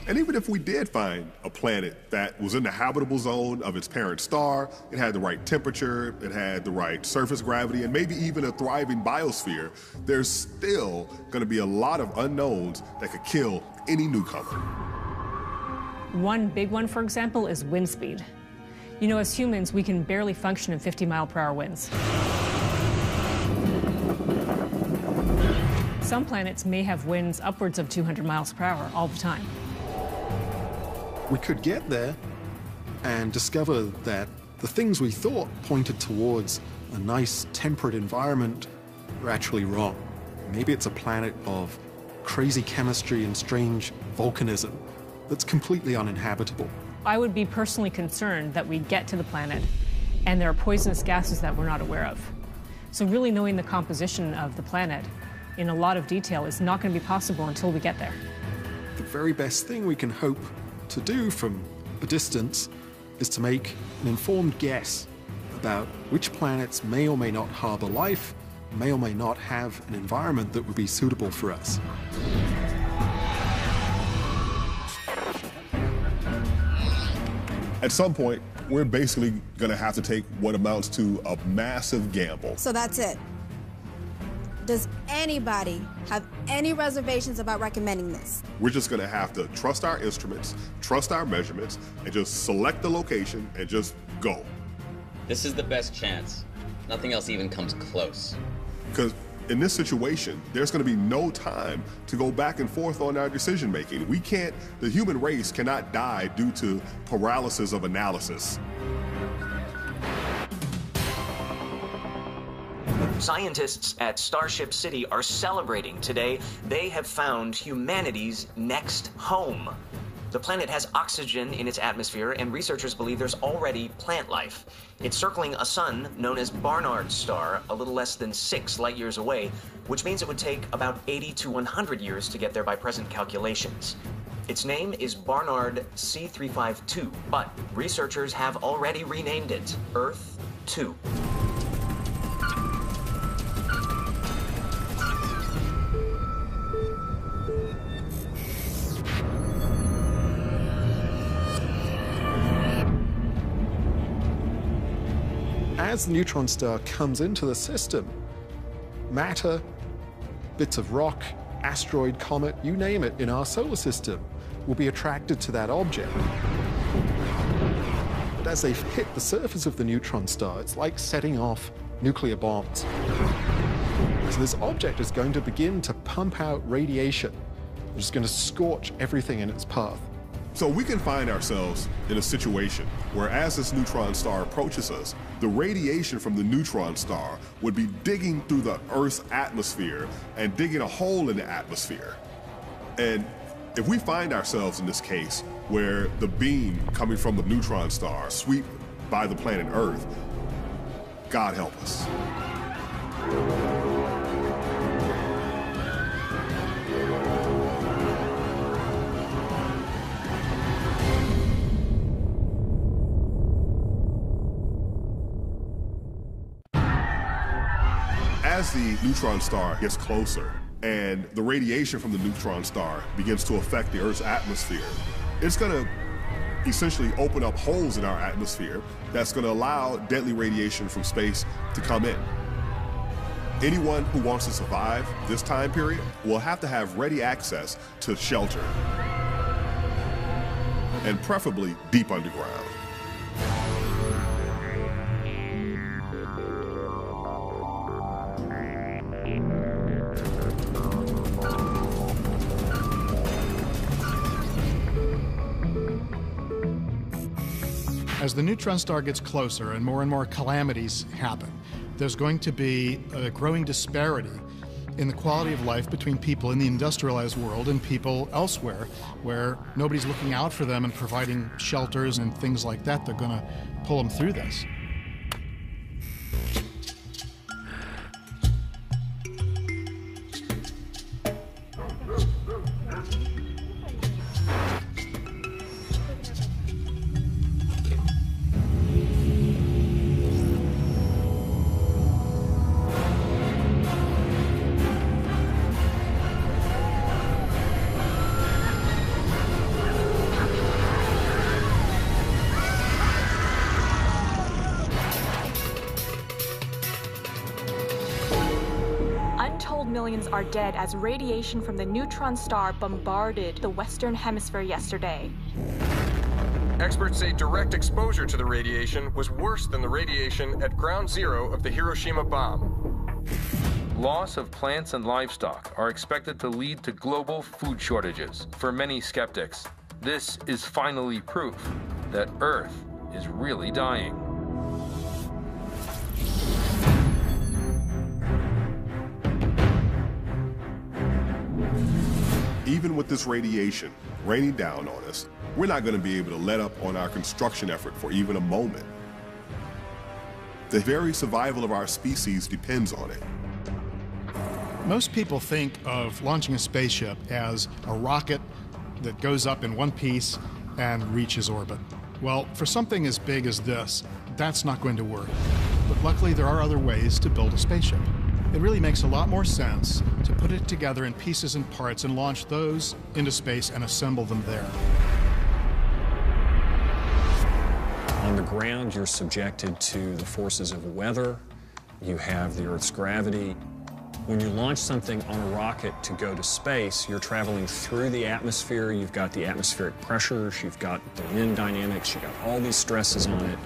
And even if we did find a planet that was in the habitable zone of its parent star, it had the right temperature, it had the right surface gravity, and maybe even a thriving biosphere, there's still going to be a lot of unknowns that could kill any newcomer. One big one, for example, is wind speed. You know, as humans, we can barely function in 50-mile-per-hour winds. Some planets may have winds upwards of 200 miles per hour all the time. We could get there and discover that the things we thought pointed towards a nice temperate environment, you're actually wrong. Maybe it's a planet of crazy chemistry and strange volcanism that's completely uninhabitable. I would be personally concerned that we get to the planet and there are poisonous gases that we're not aware of. So really knowing the composition of the planet in a lot of detail is not going to be possible until we get there. The very best thing we can hope to do from a distance is to make an informed guess about which planets may or may not harbor life, may or may not have an environment that would be suitable for us. At some point, we're basically going to have to take what amounts to a massive gamble. So that's it. Does anybody have any reservations about recommending this? We're just going to have to trust our instruments, trust our measurements, and just select the location and just go. This is the best chance. Nothing else even comes close. Because in this situation, there's going to be no time to go back and forth on our decision making. We can't, the human race cannot die due to paralysis of analysis. Scientists at Starship City are celebrating today. They have found humanity's next home. The planet has oxygen in its atmosphere, and researchers believe there's already plant life. It's circling a sun known as Barnard's star, a little less than 6 light years away, which means it would take about 80 to 100 years to get there by present calculations. Its name is Barnard C352, but researchers have already renamed it Earth 2. As the neutron star comes into the system, matter, bits of rock, asteroid, comet, you name it, in our solar system will be attracted to that object. But as they hit the surface of the neutron star, it's like setting off nuclear bombs. So this object is going to begin to pump out radiation, which is going to scorch everything in its path. So we can find ourselves in a situation where as this neutron star approaches us, the radiation from the neutron star would be digging through the Earth's atmosphere and digging a hole in the atmosphere. And if we find ourselves in this case where the beam coming from the neutron star sweep by the planet Earth, God help us. As the neutron star gets closer and the radiation from the neutron star begins to affect the Earth's atmosphere, it's going to essentially open up holes in our atmosphere that's going to allow deadly radiation from space to come in. Anyone who wants to survive this time period will have to have ready access to shelter, and preferably deep underground. As the neutron star gets closer and more calamities happen, there's going to be a growing disparity in the quality of life between people in the industrialized world and people elsewhere, where nobody's looking out for them and providing shelters and things like that. They're going to pull them through this. Millions are dead as radiation from the neutron star bombarded the Western Hemisphere yesterday. Experts say direct exposure to the radiation was worse than the radiation at ground zero of the Hiroshima bomb. Loss of plants and livestock are expected to lead to global food shortages. For many skeptics, this is finally proof that Earth is really dying. even with this radiation raining down on us, we're not going to be able to let up on our construction effort for even a moment. The very survival of our species depends on it. Most people think of launching a spaceship as a rocket that goes up in one piece and reaches orbit. Well, for something as big as this, that's not going to work. But luckily, there are other ways to build a spaceship. It really makes a lot more sense to put it together in pieces and parts and launch those into space and assemble them there. On the ground, you're subjected to the forces of weather. You have the Earth's gravity. When you launch something on a rocket to go to space, you're traveling through the atmosphere. You've got the atmospheric pressures, you've got the wind dynamics, you've got all these stresses on it.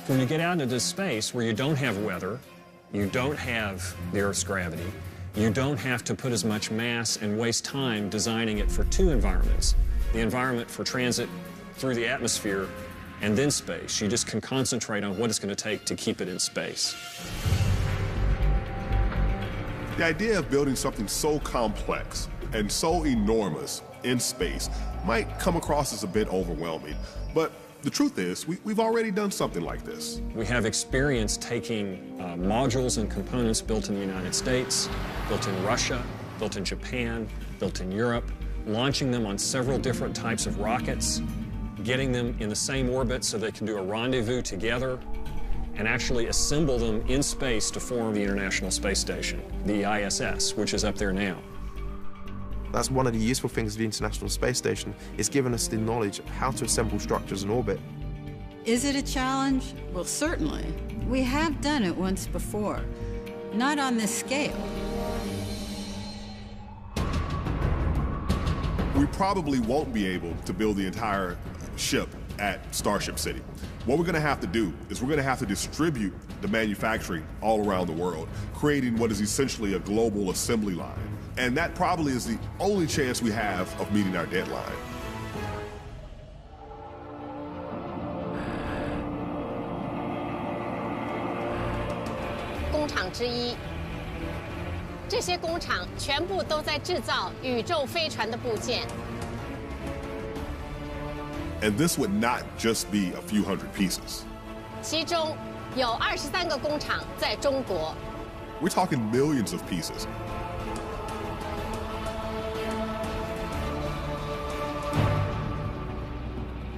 When you get out into space where you don't have weather, you don't have the Earth's gravity, you don't have to put as much mass and waste time designing it for two environments. The environment for transit through the atmosphere and then space. You just can concentrate on what it's going to take to keep it in space. The idea of building something so complex and so enormous in space might come across as a bit overwhelming, but the truth is, we've already done something like this. We have experience taking modules and components built in the United States, built in Russia, built in Japan, built in Europe, launching them on several different types of rockets, getting them in the same orbit so they can do a rendezvous together, and actually assemble them in space to form the International Space Station, the ISS, which is up there now. That's one of the useful things of the International Space Station. It's given us the knowledge of how to assemble structures in orbit. Is it a challenge? Well, certainly. We have done it once before, not on this scale. We probably won't be able to build the entire ship at Starship City. What we're going to have to do is we're going to have to distribute the manufacturing all around the world, creating what is essentially a global assembly line. And that probably is the only chance we have of meeting our deadline. 工厂之一，这些工厂全部都在制造宇宙飞船的部件。 And this would not just be a few hundred pieces. 其中有23个工厂在中国。 We're talking millions of pieces.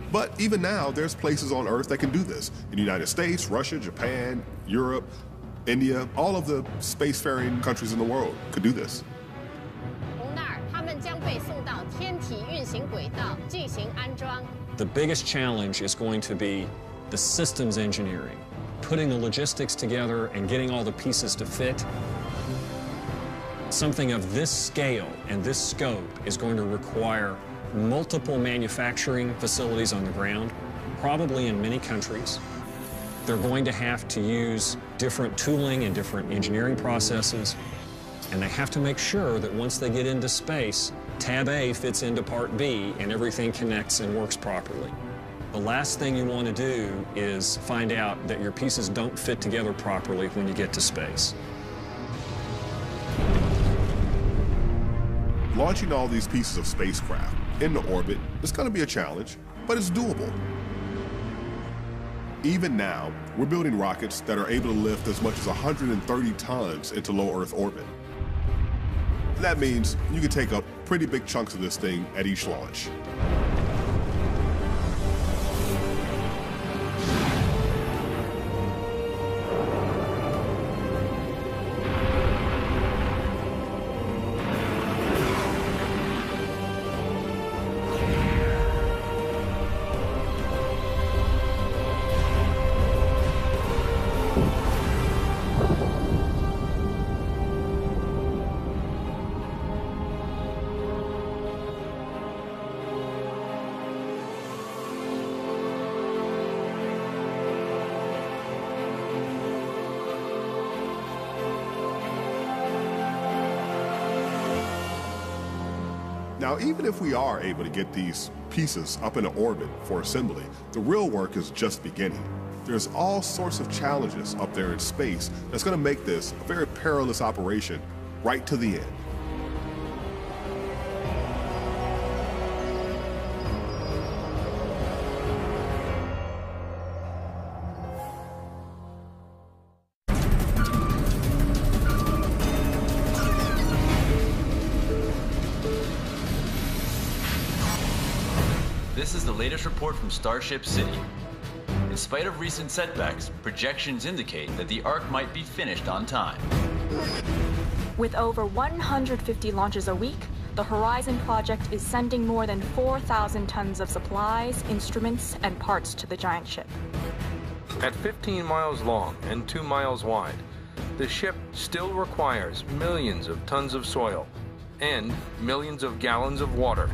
But even now, there's places on Earth that can do this. In the United States, Russia, Japan, Europe, India, all of the spacefaring countries in the world could do this. 从那儿，他们将被送到天体运行轨道进行安装。 The biggest challenge is going to be the systems engineering, putting the logistics together and getting all the pieces to fit. Something of this scale and this scope is going to require multiple manufacturing facilities on the ground, probably in many countries. They're going to have to use different tooling and different engineering processes, and they have to make sure that once they get into space, Tab A fits into Part B and everything connects and works properly. The last thing you want to do is find out that your pieces don't fit together properly when you get to space. Launching all these pieces of spacecraft into orbit is going to be a challenge, but it's doable. Even now, we're building rockets that are able to lift as much as 130 tons into low Earth orbit. That means you can take up pretty big chunks of this thing at each launch. Now, even if we are able to get these pieces up into orbit for assembly, the real work is just beginning. There's all sorts of challenges up there in space that's going to make this a very perilous operation right to the end. This is the latest report from Starship City. In spite of recent setbacks, projections indicate that the Ark might be finished on time. With over 150 launches a week, the Horizon project is sending more than 4,000 tons of supplies, instruments, and parts to the giant ship. At 15 miles long and 2 miles wide, the ship still requires millions of tons of soil and millions of gallons of water,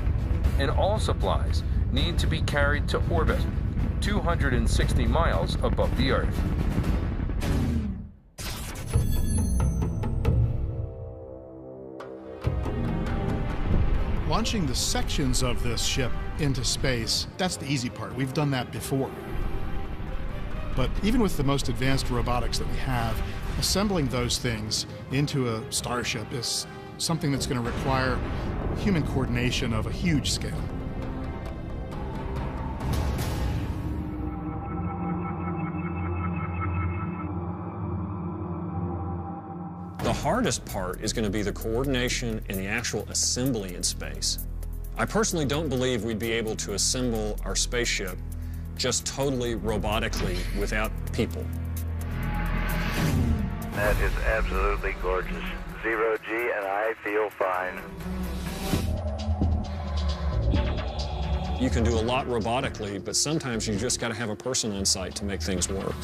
and all supplies need to be carried to orbit, 260 miles above the Earth. Launching the sections of this ship into space, that's the easy part. We've done that before. But even with the most advanced robotics that we have, assembling those things into a starship is something that's going to require human coordination of a huge scale. The hardest part is going to be the coordination and the actual assembly in space. I personally don't believe we'd be able to assemble our spaceship just totally robotically without people. That is absolutely gorgeous. 0G and I feel fine. You can do a lot robotically, but sometimes you just got to have a person on site to make things work.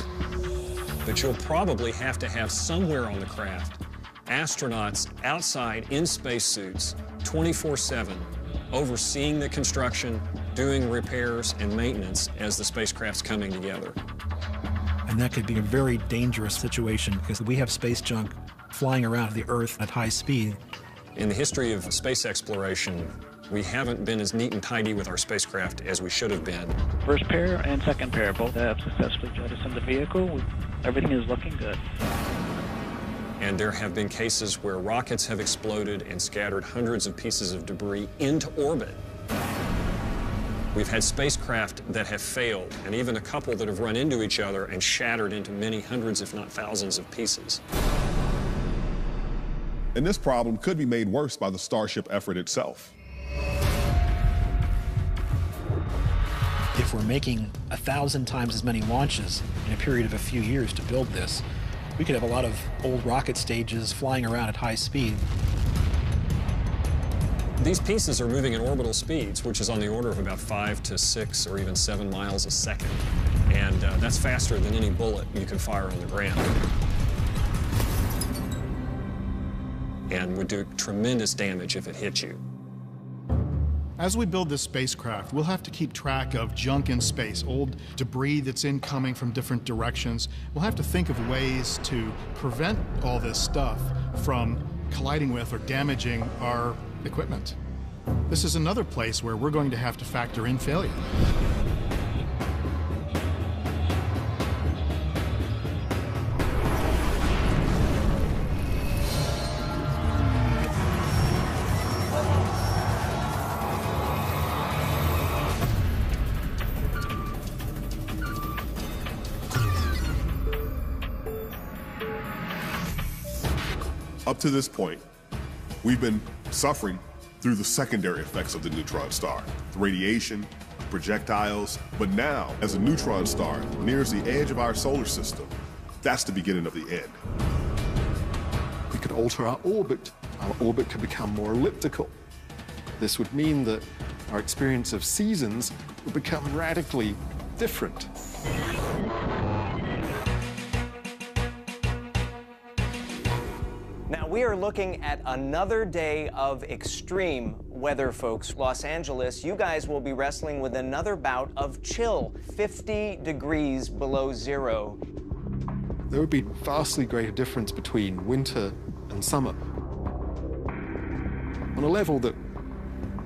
But you'll probably have to have somewhere on the craft astronauts outside in spacesuits 24/7, overseeing the construction, doing repairs and maintenance as the spacecraft's coming together. And that could be a very dangerous situation because we have space junk flying around the Earth at high speed. In the history of space exploration, we haven't been as neat and tidy with our spacecraft as we should have been. First pair and second pair both have successfully jettisoned the vehicle. Everything is looking good. And there have been cases where rockets have exploded and scattered hundreds of pieces of debris into orbit. We've had spacecraft that have failed, and even a couple that have run into each other and shattered into many hundreds, if not thousands, of pieces. And this problem could be made worse by the Starship effort itself. If we're making 1,000 times as many launches in a period of a few years to build this, we could have a lot of old rocket stages flying around at high speed. These pieces are moving at orbital speeds, which is on the order of about 5 to 6 or even 7 miles a second. And that's faster than any bullet you can fire on the ground. And would do tremendous damage if it hit you. As we build this spacecraft, we'll have to keep track of junk in space, old debris that's incoming from different directions. We'll have to think of ways to prevent all this stuff from colliding with or damaging our equipment. This is another place where we're going to have to factor in failure. Up to this point, we've been suffering through the secondary effects of the neutron star, the radiation, projectiles, but now, as a neutron star nears the edge of our solar system, that's the beginning of the end. We could alter our orbit. Our orbit could become more elliptical. This would mean that our experience of seasons would become radically different. Now we are looking at another day of extreme weather, folks. Los Angeles, you guys will be wrestling with another bout of chill, 50 degrees below zero. There would be vastly greater difference between winter and summer on a level that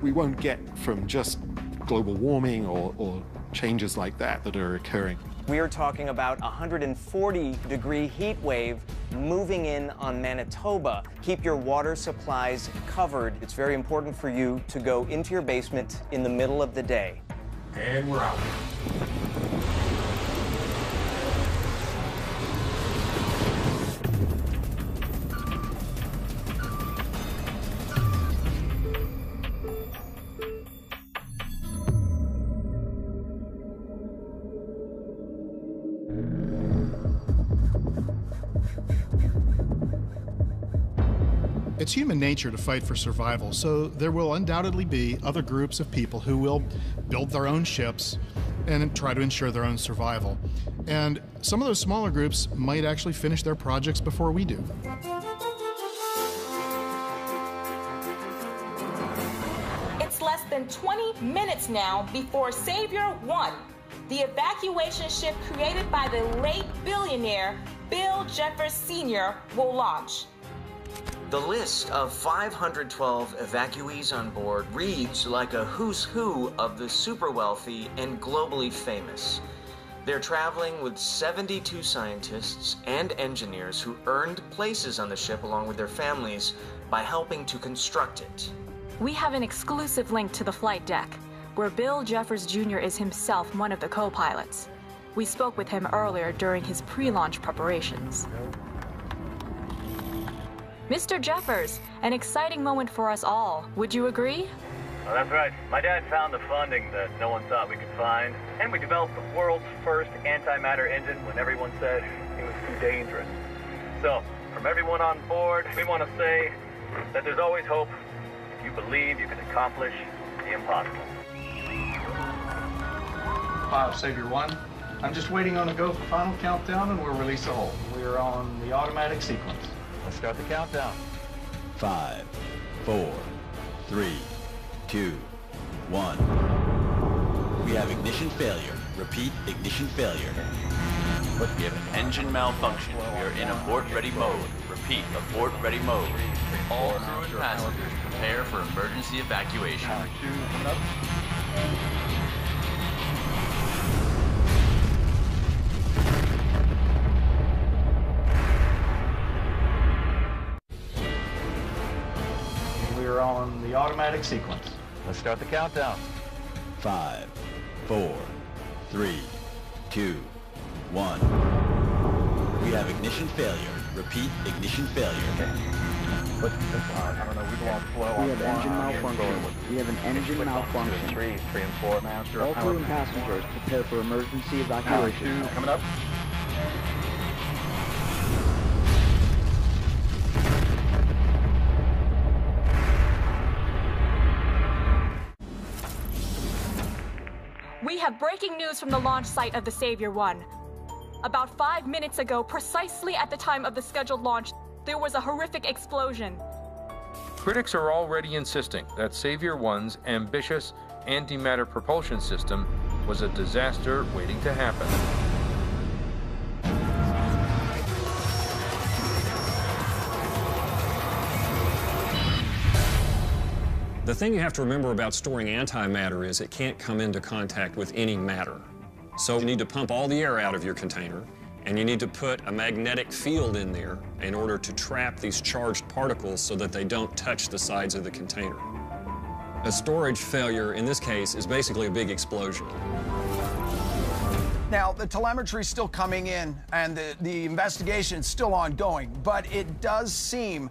we won't get from just global warming or changes like that are occurring. We are talking about a 140-degree heat wave moving in on Manitoba. Keep your water supplies covered. It's very important for you to go into your basement in the middle of the day. And we're out. It's human nature to fight for survival, so there will undoubtedly be other groups of people who will build their own ships and try to ensure their own survival. And some of those smaller groups might actually finish their projects before we do. It's less than 20 minutes now before Savior 1, the evacuation ship created by the late billionaire Bill Jeffers Sr., will launch. The list of 512 evacuees on board reads like a who's who of the super wealthy and globally famous. They're traveling with 72 scientists and engineers who earned places on the ship along with their families by helping to construct it. We have an exclusive link to the flight deck, where Bill Jeffers Jr. is himself one of the co-pilots. We spoke with him earlier during his pre-launch preparations. Mr. Jeffers, an exciting moment for us all. Would you agree? Well, that's right. My dad found the funding that no one thought we could find, and we developed the world's first antimatter engine when everyone said it was too dangerous. So, from everyone on board, we want to say that there's always hope if you believe you can accomplish the impossible. Savior 1. I'm just waiting on the go for final countdown, and we'll release the hole. We're on the automatic sequence. Let's start the countdown. 5, 4, 3, 2, 1. We have ignition failure. Repeat, ignition failure. We have an engine malfunction. We are in abort-ready mode. Repeat, abort-ready mode. All crew and passengers prepare for emergency evacuation. We're on the automatic sequence. Let's start the countdown. 5, 4, 3, 2, 1. We have ignition failure. Repeat, ignition failure. I don't know, we won't flow. We have engine malfunction. We have an engine malfunction. 3 and 4. Master. All crew and passengers prepare for emergency evacuation. 2 coming up. We have breaking news from the launch site of the Savior 1. About 5 minutes ago, precisely at the time of the scheduled launch, there was a horrific explosion. Critics are already insisting that Savior 1's ambitious antimatter propulsion system was a disaster waiting to happen. The thing you have to remember about storing antimatter is it can't come into contact with any matter. So you need to pump all the air out of your container, and you need to put a magnetic field in there in order to trap these charged particles so that they don't touch the sides of the container. A storage failure, in this case, is basically a big explosion. Now, the telemetry is still coming in, and the investigation is still ongoing, but it does seem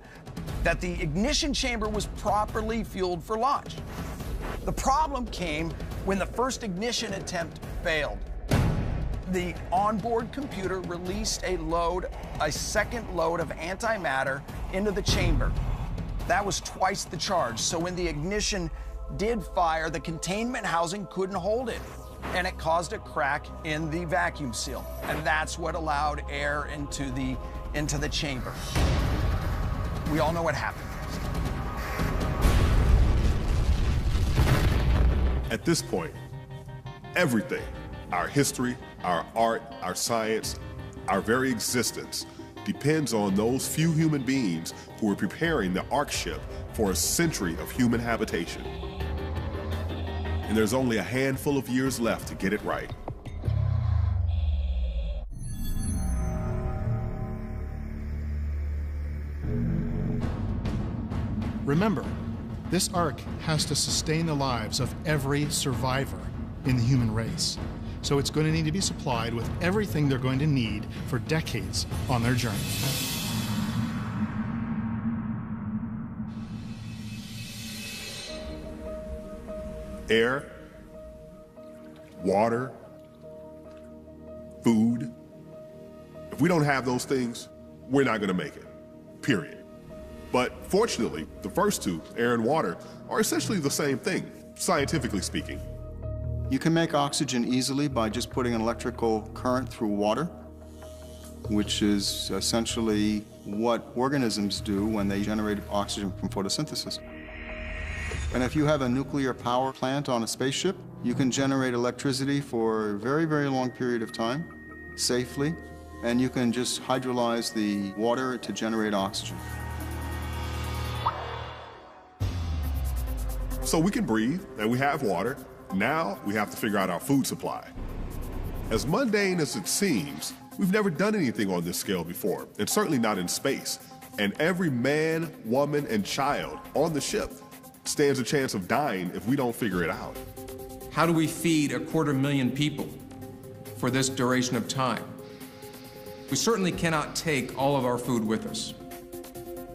that the ignition chamber was properly fueled for launch. The problem came when the first ignition attempt failed. The onboard computer released a second load of antimatter into the chamber. That was twice the charge, so when the ignition did fire, the containment housing couldn't hold it, and it caused a crack in the vacuum seal, and that's what allowed air into the chamber. We all know what happened. At this point, everything, our history, our art, our science, our very existence depends on those few human beings who are preparing the Ark ship for a century of human habitation. and there's only a handful of years left to get it right. Remember, this Ark has to sustain the lives of every survivor in the human race. So it's going to need to be supplied with everything they're going to need for decades on their journey. Air, water, food. If we don't have those things, we're not going to make it, period. But fortunately, the first two, air and water, are essentially the same thing, scientifically speaking. You can make oxygen easily by just putting an electrical current through water, which is essentially what organisms do when they generate oxygen from photosynthesis. And if you have a nuclear power plant on a spaceship, you can generate electricity for a very, very long period of time, safely, and you can just hydrolyze the water to generate oxygen. So we can breathe, and we have water. Now we have to figure out our food supply. As mundane as it seems, we've never done anything on this scale before, and certainly not in space. And every man, woman, and child on the ship stands a chance of dying if we don't figure it out. How do we feed 250,000 people for this duration of time? We certainly cannot take all of our food with us.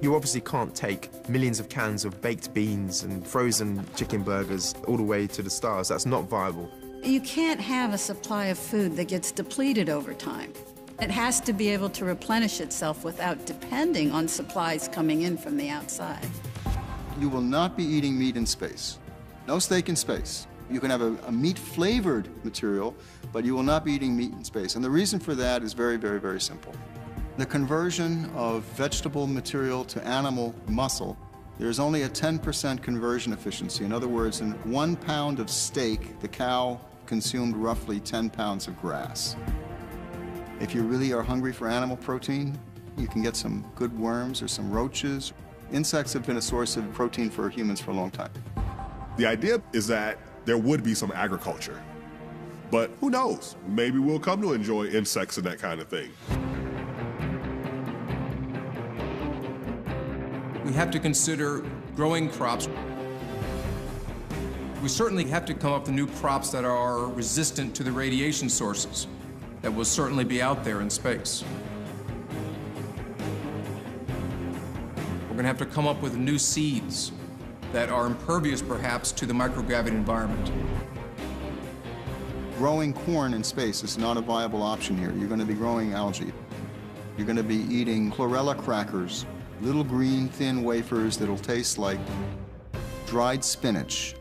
You obviously can't take millions of cans of baked beans and frozen chicken burgers all the way to the stars. That's not viable. You can't have a supply of food that gets depleted over time. It has to be able to replenish itself without depending on supplies coming in from the outside. You will not be eating meat in space. No steak in space. You can have a meat-flavored material, but you will not be eating meat in space. And the reason for that is very, very, very simple. The conversion of vegetable material to animal muscle, there's only a 10% conversion efficiency. In other words, in 1 pound of steak, the cow consumed roughly 10 pounds of grass. If you really are hungry for animal protein, you can get some good worms or some roaches. Insects have been a source of protein for humans for a long time. The idea is that there would be some agriculture. But who knows? Maybe we'll come to enjoy insects and that kind of thing. We have to consider growing crops. We certainly have to come up with new crops that are resistant to the radiation sources that will certainly be out there in space. We're going to have to come up with new seeds that are impervious, perhaps, to the microgravity environment. Growing corn in space is not a viable option here. You're going to be growing algae. You're going to be eating chlorella crackers, little green, thin wafers that'll taste like dried spinach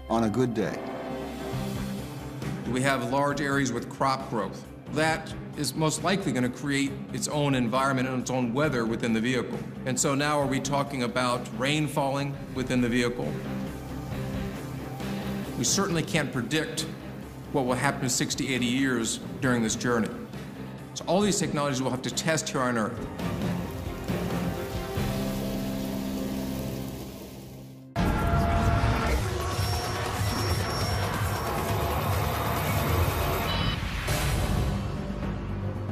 on a good day. We have large areas with crop growth. That is most likely going to create its own environment and its own weather within the vehicle. And so now are we talking about rain falling within the vehicle? We certainly can't predict what will happen in 60, 80 years during this journey. So all these technologies we'll have to test here on Earth.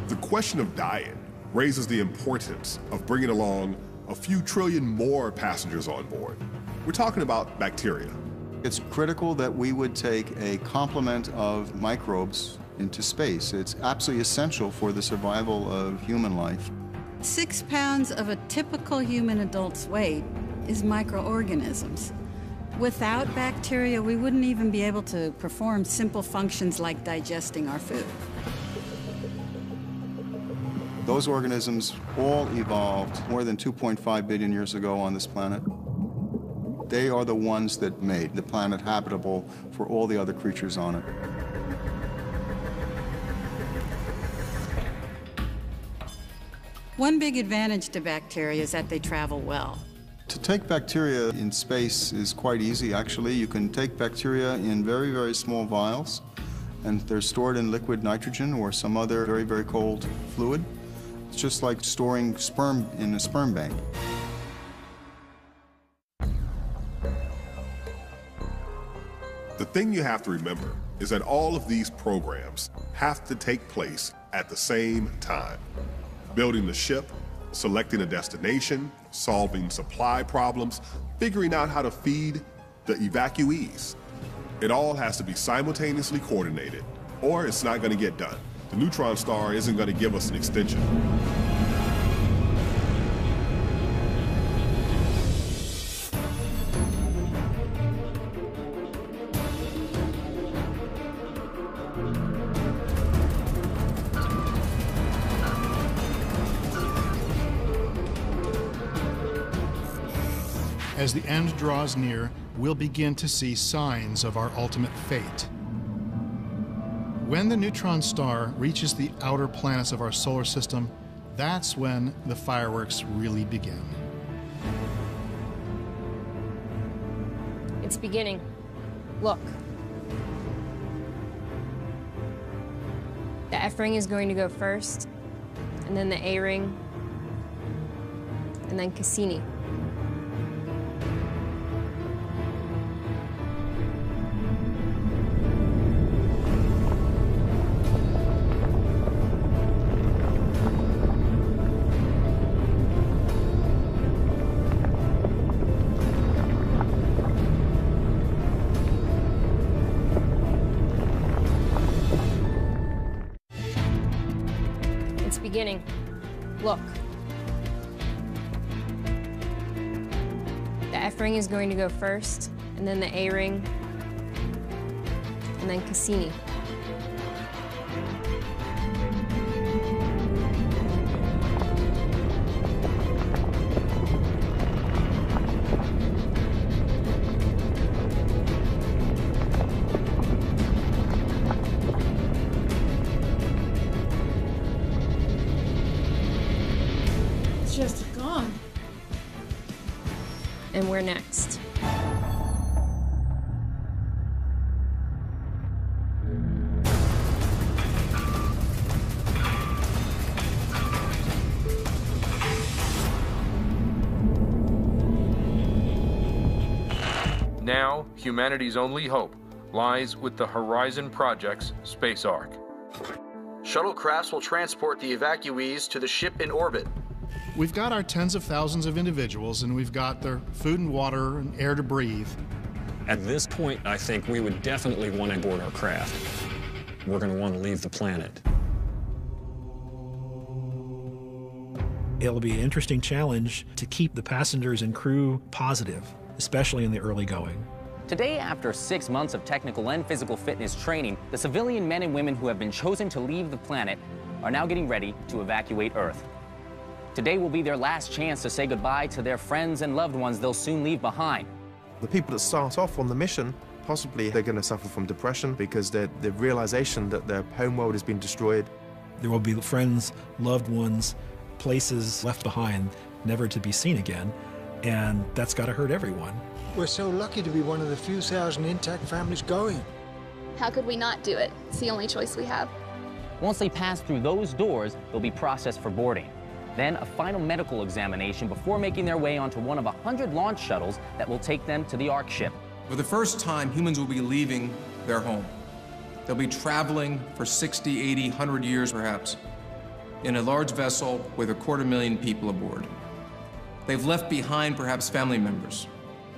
The question of diet raises the importance of bringing along a few trillion more passengers on board. We're talking about bacteria. It's critical that we would take a complement of microbes into space. It's absolutely essential for the survival of human life. 6 pounds of a typical human adult's weight is microorganisms. Without bacteria, we wouldn't even be able to perform simple functions like digesting our food. Those organisms all evolved more than 2.5 billion years ago on this planet. They are the ones that made the planet habitable for all the other creatures on it. One big advantage to bacteria is that they travel well. To take bacteria in space is quite easy, actually. You can take bacteria in very, very small vials, and they're stored in liquid nitrogen or some other very, very cold fluid. It's just like storing sperm in a sperm bank. The thing you have to remember is that all of these programs have to take place at the same time. Building the ship, selecting a destination, solving supply problems, figuring out how to feed the evacuees. It all has to be simultaneously coordinated, or it's not going to get done. The neutron star isn't going to give us an extension. As the end draws near, we'll begin to see signs of our ultimate fate. When the neutron star reaches the outer planets of our solar system, that's when the fireworks really begin. It's beginning. Look. The F ring is going to go first, and then the A ring, and then Cassini. Beginning. Look. The F ring is going to go first, and then the A ring, and then Cassini. Just gone. And we're next. Now, humanity's only hope lies with the Horizon Project's Space Ark. Shuttlecrafts will transport the evacuees to the ship in orbit. We've got our tens of thousands of individuals, and we've got their food and water and air to breathe. At this point, I think we would definitely want to board our craft. We're going to want to leave the planet. It'll be an interesting challenge to keep the passengers and crew positive, especially in the early going. Today, after 6 months of technical and physical fitness training, the civilian men and women who have been chosen to leave the planet are now getting ready to evacuate Earth. Today will be their last chance to say goodbye to their friends and loved ones they'll soon leave behind. The people that start off on the mission, possibly they're going to suffer from depression because the realization that their home world has been destroyed. There will be friends, loved ones, places left behind, never to be seen again, and that's got to hurt everyone. We're so lucky to be one of the few thousand intact families going. How could we not do it? It's the only choice we have. Once they pass through those doors, they'll be processed for boarding. Then a final medical examination before making their way onto one of 100 launch shuttles that will take them to the Ark ship. For the first time, humans will be leaving their home. They'll be traveling for 60, 80, 100 years perhaps, in a large vessel with 250,000 people aboard. They've left behind perhaps family members.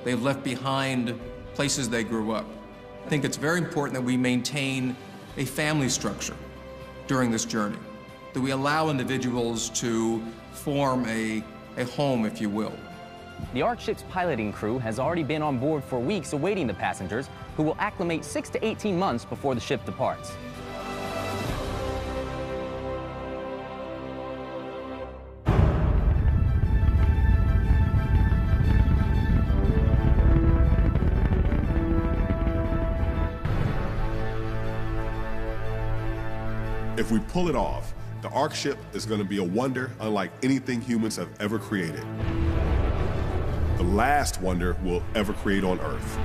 They've left behind places they grew up. I think it's very important that we maintain a family structure during this journey, that we allow individuals to form a home, if you will. The Ark ship's piloting crew has already been on board for weeks awaiting the passengers, who will acclimate 6 to 18 months before the ship departs. If we pull it off, the Ark ship is going to be a wonder unlike anything humans have ever created. The last wonder we'll ever create on Earth.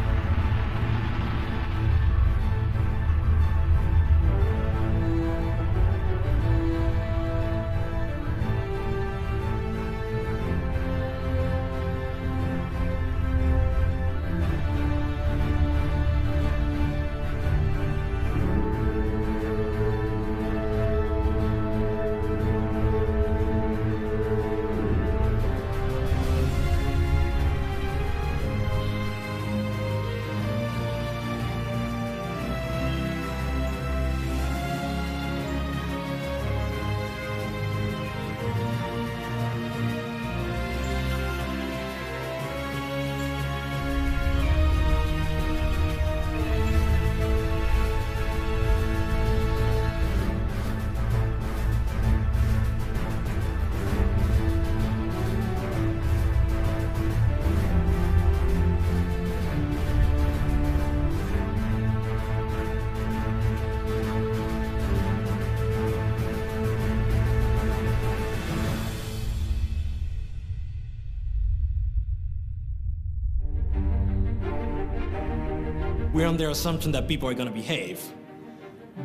we're on the assumption that people are going to behave.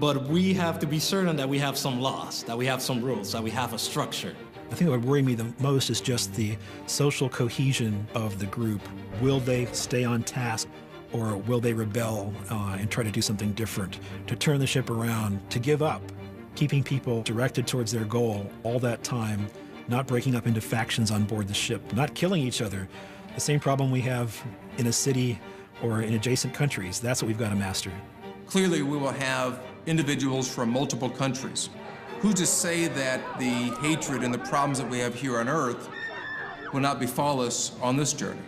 But we have to be certain that we have some laws, that we have some rules, that we have a structure. I think what would worry me the most is just the social cohesion of the group. Will they stay on task, or will they rebel and try to do something different, to turn the ship around, to give up, keeping people directed towards their goal all that time, not breaking up into factions on board the ship, not killing each other. The same problem we have in a city or in adjacent countries. That's what we've got to master. Clearly, we will have individuals from multiple countries. Who's to say that the hatred and the problems that we have here on Earth will not befall us on this journey?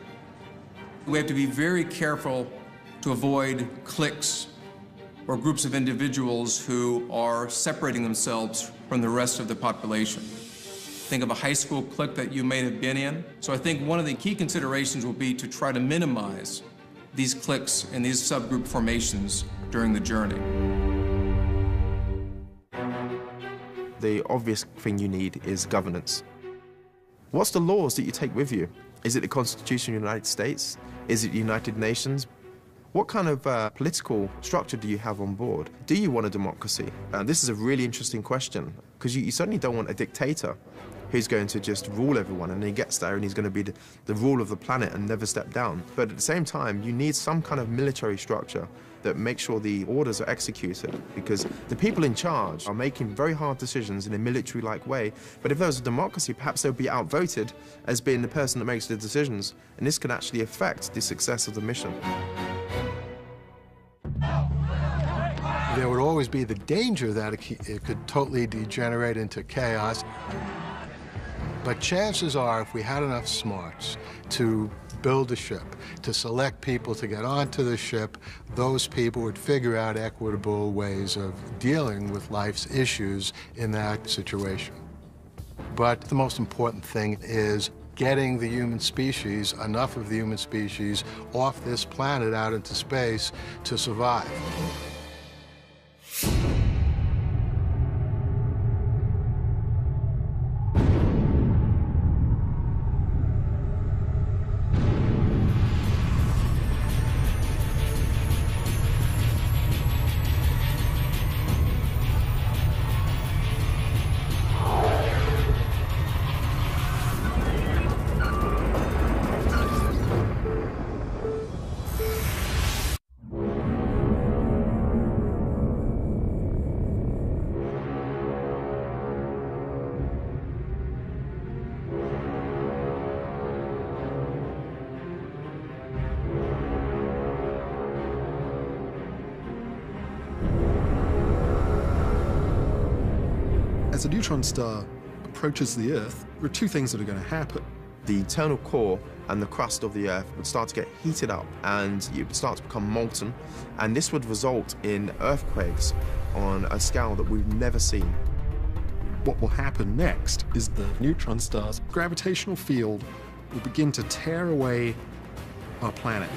We have to be very careful to avoid cliques or groups of individuals who are separating themselves from the rest of the population. Think of a high school clique that you may have been in. So I think one of the key considerations will be to try to minimize these cliques and these subgroup formations during the journey. The obvious thing you need is governance. What's the laws that you take with you? Is it the Constitution of the United States? Is it the United Nations? What kind of political structure do you have on board? Do you want a democracy? This is a really interesting question, because you certainly don't want a dictator who's going to just rule everyone, and he gets there and he's going to be the rule of the planet and never step down. But at the same time, you need some kind of military structure that makes sure the orders are executed, because the people in charge are making very hard decisions in a military-like way. But if there was a democracy, perhaps they'll be outvoted as being the person that makes the decisions, and this can actually affect the success of the mission. There would always be the danger that it could totally degenerate into chaos. But chances are, if we had enough smarts to build a ship, to select people to get onto the ship, those people would figure out equitable ways of dealing with life's issues in that situation. But the most important thing is getting the human species, enough of the human species, off this planet out into space to survive. As a neutron star approaches the Earth, there are two things that are going to happen. The internal core and the crust of the Earth would start to get heated up, and it would start to become molten, and this would result in earthquakes on a scale that we've never seen. What will happen next is the neutron star's gravitational field will begin to tear away our planet.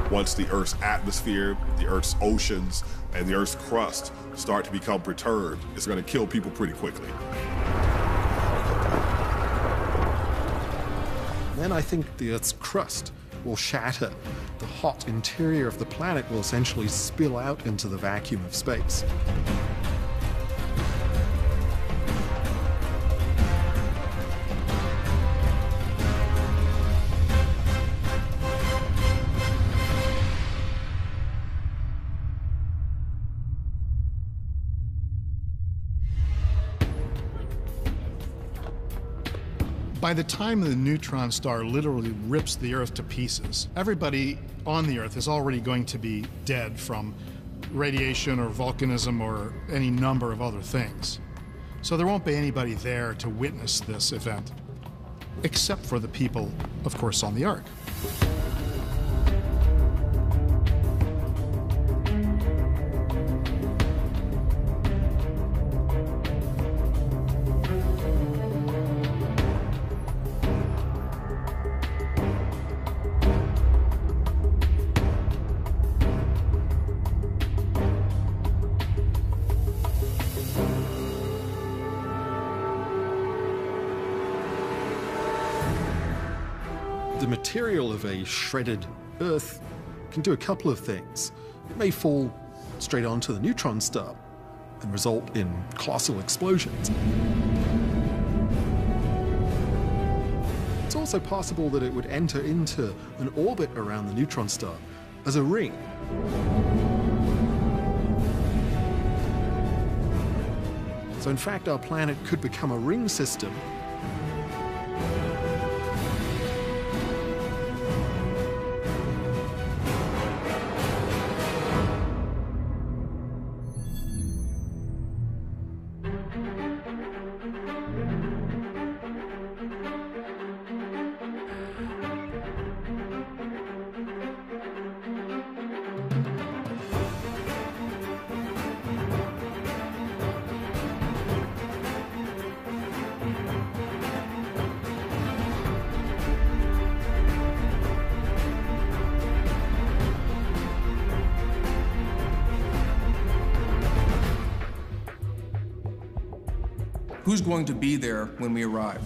Once the Earth's atmosphere, the Earth's oceans, and the Earth's crust start to become perturbed, it's going to kill people pretty quickly. Then I think the Earth's crust will shatter. The hot interior of the planet will essentially spill out into the vacuum of space. By the time the neutron star literally rips the Earth to pieces, everybody on the Earth is already going to be dead from radiation or volcanism or any number of other things. So there won't be anybody there to witness this event, except for the people, of course, on the Ark. The material of a shredded Earth can do a couple of things. It may fall straight onto the neutron star and result in colossal explosions. It's also possible that it would enter into an orbit around the neutron star as a ring. So in fact, our planet could become a ring system. Who's going to be there when we arrive?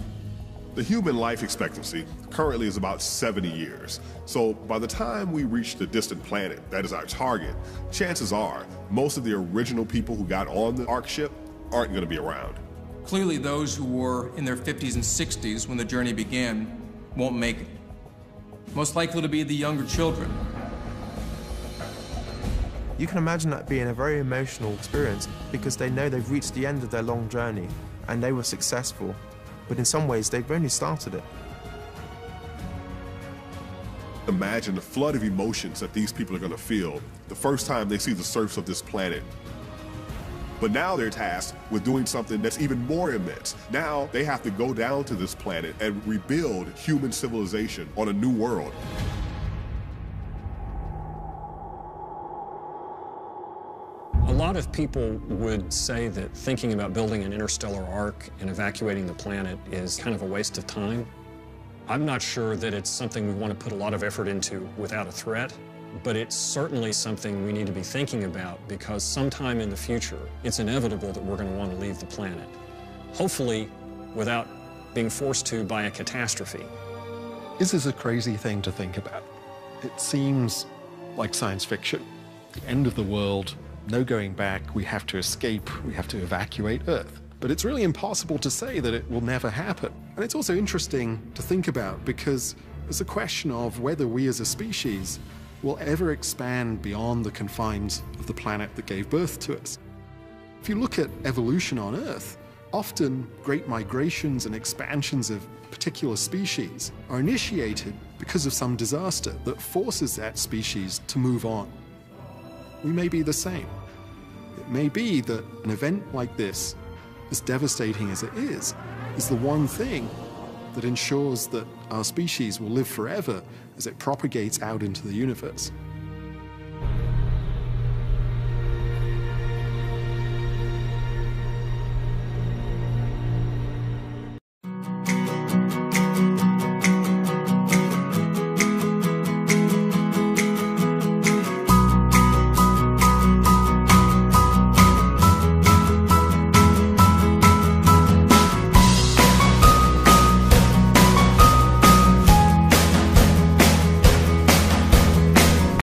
The human life expectancy currently is about 70 years. So by the time we reach the distant planet that is our target, chances are most of the original people who got on the Ark ship aren't going to be around. Clearly, those who were in their 50s and 60s when the journey began won't make it. Most likely to be the younger children. You can imagine that being a very emotional experience because they know they've reached the end of their long journey and they were successful, but in some ways they've only started it. Imagine the flood of emotions that these people are going to feel the first time they see the surface of this planet. But now they're tasked with doing something that's even more immense. Now they have to go down to this planet and rebuild human civilization on a new world. A lot of people would say that thinking about building an interstellar ark and evacuating the planet is kind of a waste of time. I'm not sure that it's something we want to put a lot of effort into without a threat, but it's certainly something we need to be thinking about because sometime in the future, it's inevitable that we're going to want to leave the planet. Hopefully, without being forced to by a catastrophe. This is a crazy thing to think about. It seems like science fiction. The end of the world, no going back, we have to escape, we have to evacuate Earth. But it's really impossible to say that it will never happen. And it's also interesting to think about because it's a question of whether we as a species will ever expand beyond the confines of the planet that gave birth to us. If you look at evolution on Earth, often great migrations and expansions of particular species are initiated because of some disaster that forces that species to move on. We may be the same. It may be that an event like this, as devastating as it is the one thing that ensures that our species will live forever as it propagates out into the universe.